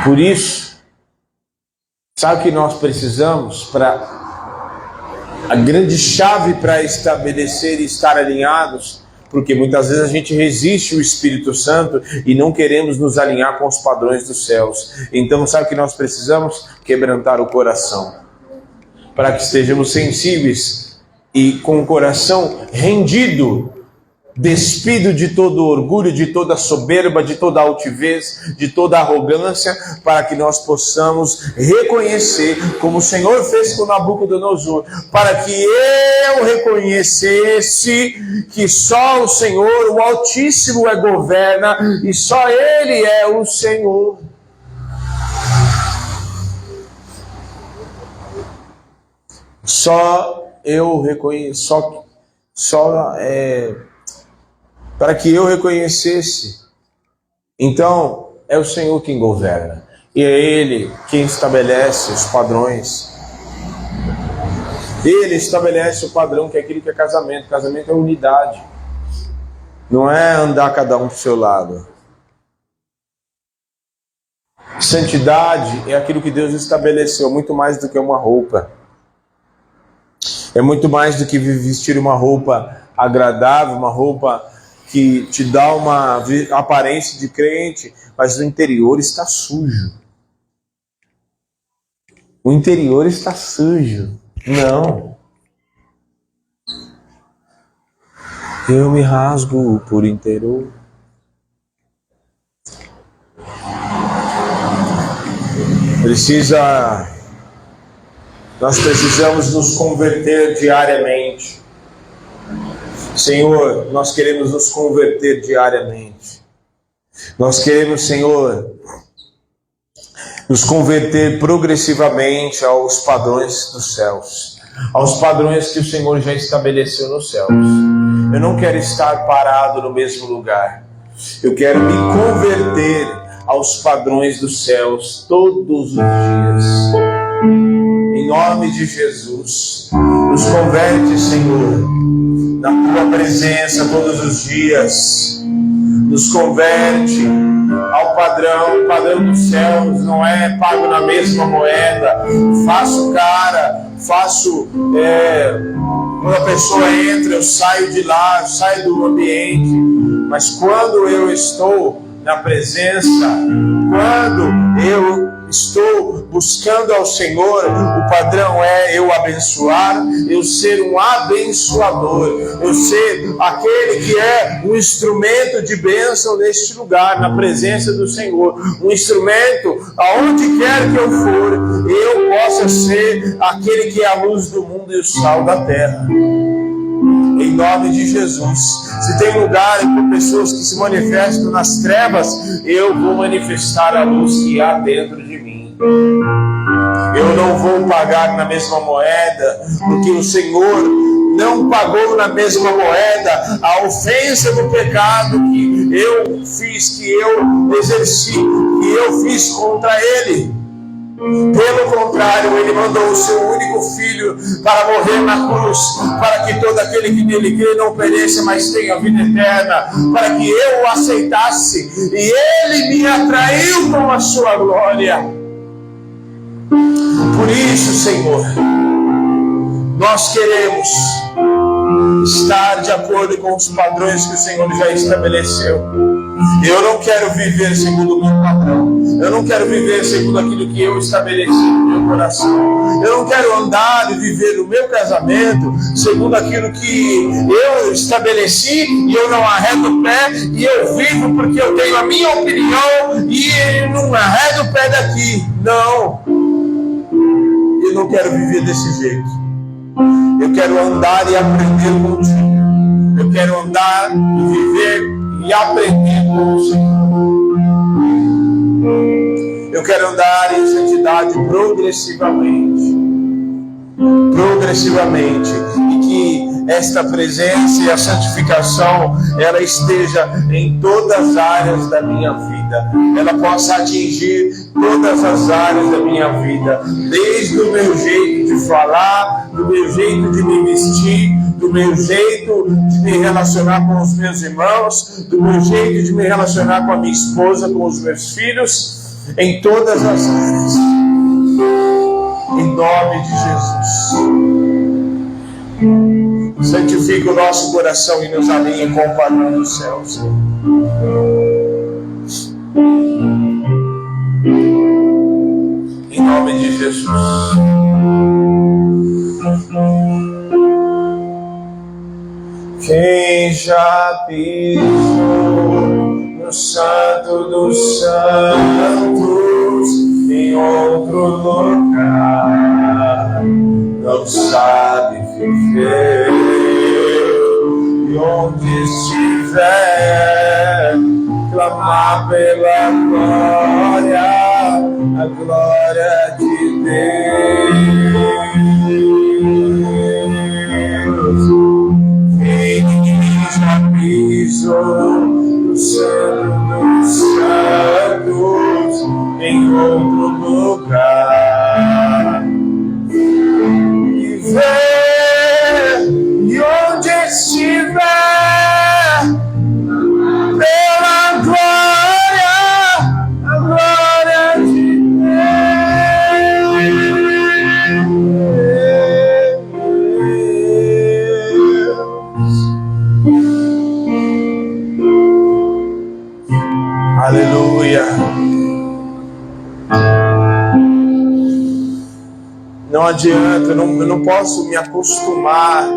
A: Por isso, sabe o que nós precisamos a grande chave para estabelecer e estar alinhados? Porque muitas vezes a gente resiste ao Espírito Santo e não queremos nos alinhar com os padrões dos céus. Então, sabe o que nós precisamos? Quebrantar o coração, para que estejamos sensíveis e com o coração rendido, despido de todo orgulho, de toda soberba, de toda altivez, de toda arrogância, para que nós possamos reconhecer, como o Senhor fez com Nabucodonosor, para que eu reconhecesse que só o Senhor, o Altíssimo, governa, e só Ele é o Senhor. Só eu reconheço, para que eu reconhecesse. Então, é o Senhor quem governa. E é Ele quem estabelece os padrões. Ele estabelece o padrão, que é aquilo que é casamento. Casamento é unidade. Não é andar cada um para o seu lado. Santidade é aquilo que Deus estabeleceu, muito mais do que uma roupa. É muito mais do que vestir uma roupa agradável, uma roupa que te dá uma aparência de crente, mas o interior está sujo. O interior está sujo. Não. Eu me rasgo por inteiro. Nós precisamos nos converter diariamente. Senhor, nós queremos nos converter diariamente. Nós queremos, Senhor, nos converter progressivamente aos padrões dos céus, aos padrões que o Senhor já estabeleceu nos céus. Eu não quero estar parado no mesmo lugar. Eu quero me converter aos padrões dos céus todos os dias. Em nome de Jesus, nos converte, Senhor, na Tua presença todos os dias. Nos converte ao padrão. O padrão dos céus não é pago na mesma moeda. Quando a pessoa entra, eu saio de lá, eu saio do ambiente. Mas quando eu estou na presença, quando eu estou buscando ao Senhor, o padrão é eu abençoar, eu ser um abençoador, eu ser aquele que é um instrumento de bênção neste lugar, na presença do Senhor, um instrumento aonde quer que eu for, eu possa ser aquele que é a luz do mundo e o sal da terra. Em nome de Jesus. Se tem lugar com pessoas que se manifestam nas trevas, eu vou manifestar a luz que há dentro de mim. Eu não vou pagar na mesma moeda, porque o Senhor não pagou na mesma moeda a ofensa do pecado que eu fiz, que eu exerci, que eu fiz contra Ele. Pelo contrário, Ele mandou o seu único Filho para morrer na cruz, para que todo aquele que nele crê não pereça, mas tenha vida eterna, para que eu o aceitasse, e Ele me atraiu com a sua glória. Por isso, Senhor, nós queremos estar de acordo com os padrões que o Senhor já estabeleceu. Eu não quero viver segundo o meu padrão. Eu não quero viver segundo aquilo que eu estabeleci no meu coração. Eu não quero andar e viver o meu casamento segundo aquilo que eu estabeleci, e eu não arredo o pé, e eu vivo porque eu tenho a minha opinião e não arredo o pé daqui. Não. Eu não quero viver desse jeito. Eu quero andar e aprender contigo. Eu quero andar e viver e aprender com o Senhor. Eu quero andar em santidade progressivamente. E que esta presença e a santificação, ela esteja em todas as áreas da minha vida. Ela possa atingir todas as áreas da minha vida, desde o meu jeito de falar, do meu jeito de me vestir, do meu jeito de me relacionar com os meus irmãos, do meu jeito de me relacionar com a minha esposa, com os meus filhos, em todas as áreas. Em nome de Jesus. Santifica o nosso coração e nos alinhe com o padrão dos céus. Em nome de Jesus. Quem já pisou no Santo dos Santos, em outro lugar, não sabe viver. E onde estiver, clamar pela glória, a glória de Deus. Quem já pisou no Santo dos Santos, em outro lugar, e ver, e onde estiver, pela glória, a glória de Deus. Aleluia. Não adianta, eu não posso me acostumar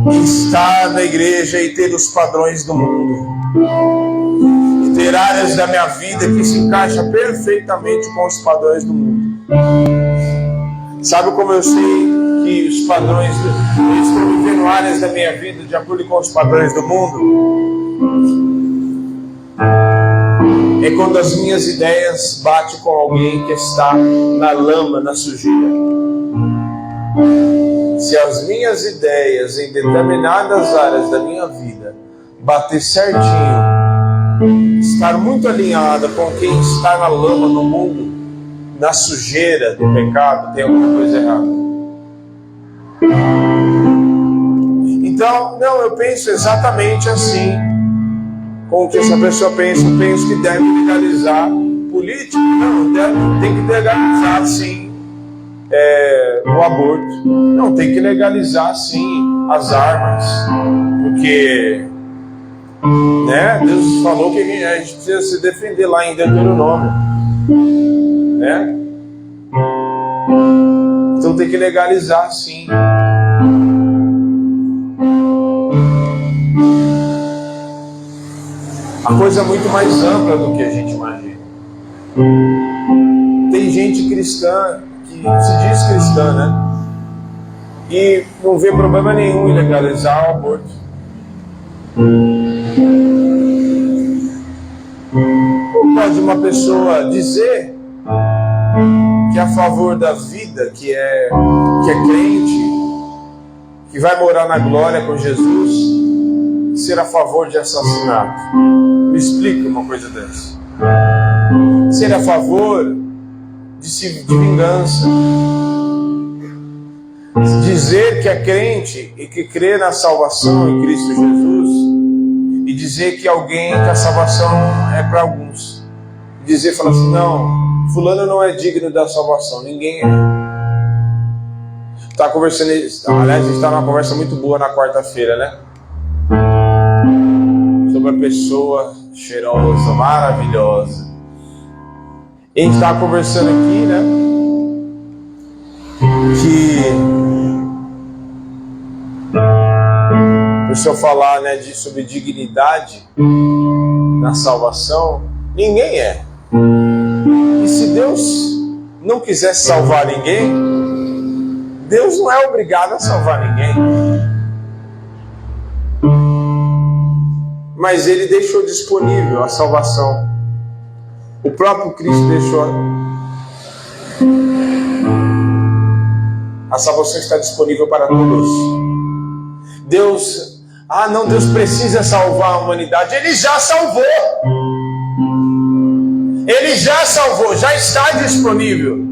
A: a estar na igreja e ter os padrões do mundo. ter áreas da minha vida que se encaixam perfeitamente com os padrões do mundo. Sabe como eu sei que os padrões, eu estou vivendo áreas da minha vida de acordo com os padrões do mundo? É quando as minhas ideias batem com alguém que está na lama, na sujeira. Se as minhas ideias em determinadas áreas da minha vida bater certinho, estar muito alinhada com quem está na lama no mundo, na sujeira do pecado, tem alguma coisa errada. Então, não, eu penso exatamente assim, com o que essa pessoa pensa. Eu penso que deve legalizar política. Não, tem que legalizar sim o aborto. Não, tem que legalizar sim as armas, porque Deus falou que a gente precisa se defender lá em Deuteronômio, né? Então tem que legalizar sim. A coisa é muito mais ampla do que a gente imagina. Tem gente cristã que se diz cristã, né? E não vê problema nenhum em legalizar o aborto. Ou pode uma pessoa dizer que é a favor da vida, que é crente, que vai morar na glória com Jesus, ser a favor de assassinato? Me explica uma coisa dessa. Ser a favor de vingança. Dizer que é crente e que crê na salvação em Cristo Jesus, e dizer que a salvação é para alguns. Falar assim, não, fulano não é digno da salvação, ninguém é. Tá conversando, aliás, a gente está numa conversa muito boa na quarta-feira, né? Sobre a pessoa cheirosa, maravilhosa. E a gente estava conversando aqui, né? Que a pessoa falar, né, sobre dignidade na salvação, ninguém é. E se Deus não quiser salvar ninguém, Deus não é obrigado a salvar ninguém. Mas Ele deixou disponível a salvação. O próprio Cristo deixou. A salvação está disponível para todos. Deus precisa salvar a humanidade. Ele já salvou. Ele já salvou, já está disponível.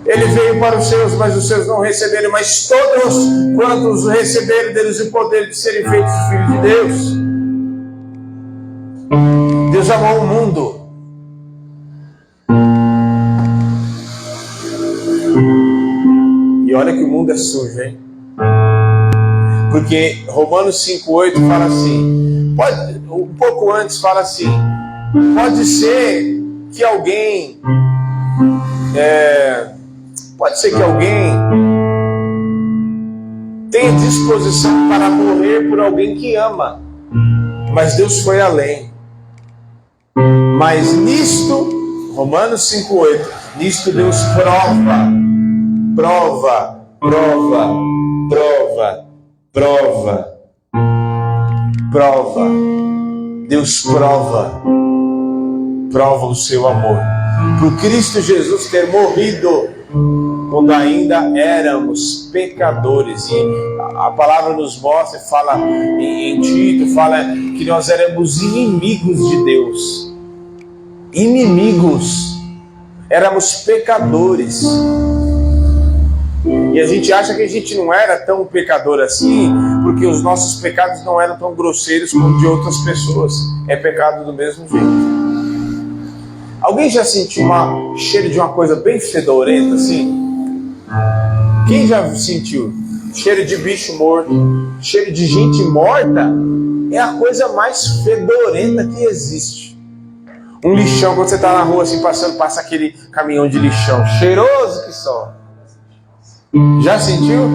A: Ele veio para os seus, mas os seus não receberam. Mas todos quantos receberam deles o poder de serem feitos filhos de Deus. Deus amou o mundo. E olha que o mundo é sujo, hein? Porque Romanos 5,8 fala assim, um pouco antes fala assim, pode ser que alguém tenha disposição para morrer por alguém que ama, mas Deus foi além. Mas nisto, Romanos 5,8, nisto Deus prova. Deus prova o seu amor. Por Cristo Jesus ter morrido quando ainda éramos pecadores. E a palavra nos mostra, fala em Tito, fala que nós éramos inimigos de Deus. Inimigos. Éramos pecadores. E a gente acha que a gente não era tão pecador assim, porque os nossos pecados não eram tão grosseiros como de outras pessoas. É pecado do mesmo jeito. Alguém já sentiu cheiro de uma coisa bem fedorenta assim? Quem já sentiu? Cheiro de bicho morto, cheiro de gente morta, é a coisa mais fedorenta que existe. Um lixão, quando você está na rua assim passando, passa aquele caminhão de lixão, cheiroso que só. Já sentiu?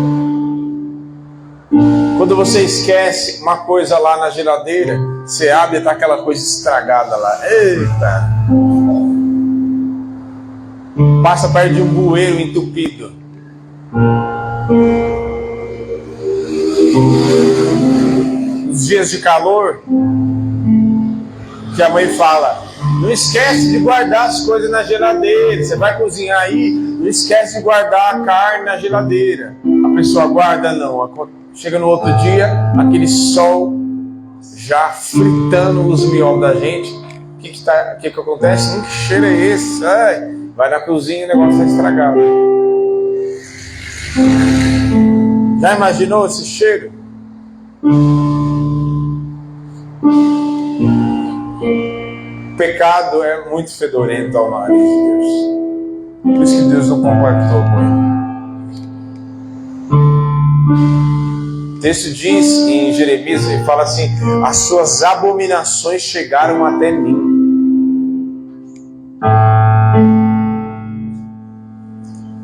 A: Quando você esquece uma coisa lá na geladeira, você abre e tá aquela coisa estragada lá. Eita! Passa perto de um bueiro entupido. Nos dias de calor, que a mãe fala, não esquece de guardar as coisas na geladeira. Você vai cozinhar aí, não esquece de guardar a carne na geladeira. A pessoa guarda, não. Chega no outro dia, aquele sol já fritando os miolos da gente. O que acontece? Que cheiro é esse? Ai, vai na cozinha e o negócio está estragado. Já imaginou esse cheiro? O pecado é muito fedorento ao nariz de Deus. Por isso que Deus não compactou com ele. O texto diz em Jeremias, ele fala assim: as suas abominações chegaram até mim.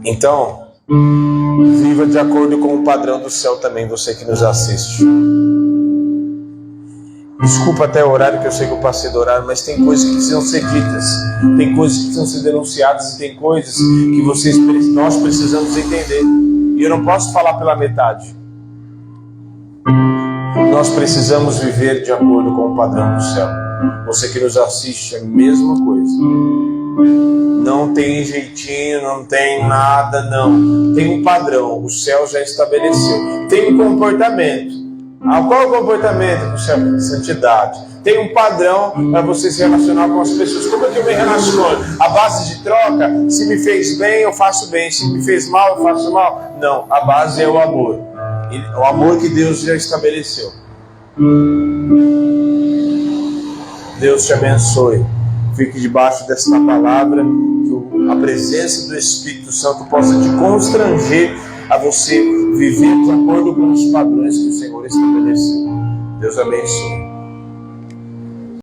A: Então, viva de acordo com o padrão do céu também, você que nos assiste. Desculpa até o horário, que eu sei que eu passei do horário, mas tem coisas que precisam ser ditas, tem coisas que precisam ser denunciadas e tem coisas que nós precisamos entender. E eu não posso falar pela metade. Nós precisamos viver de acordo com o padrão do céu. Você que nos assiste, é a mesma coisa. Não tem jeitinho, não tem nada, não. Tem um padrão, o céu já estabeleceu. Tem um comportamento. Qual é o comportamento do céu? Santidade. Tem um padrão para você se relacionar com as pessoas. Como é que eu me relaciono? A base de troca, se me fez bem, eu faço bem. Se me fez mal, eu faço mal. Não, a base é o amor. O amor que Deus já estabeleceu. Deus te abençoe. Fique debaixo desta palavra, que a presença do Espírito Santo possa te constranger a você viver de acordo com os padrões que o Senhor estabeleceu. Deus abençoe.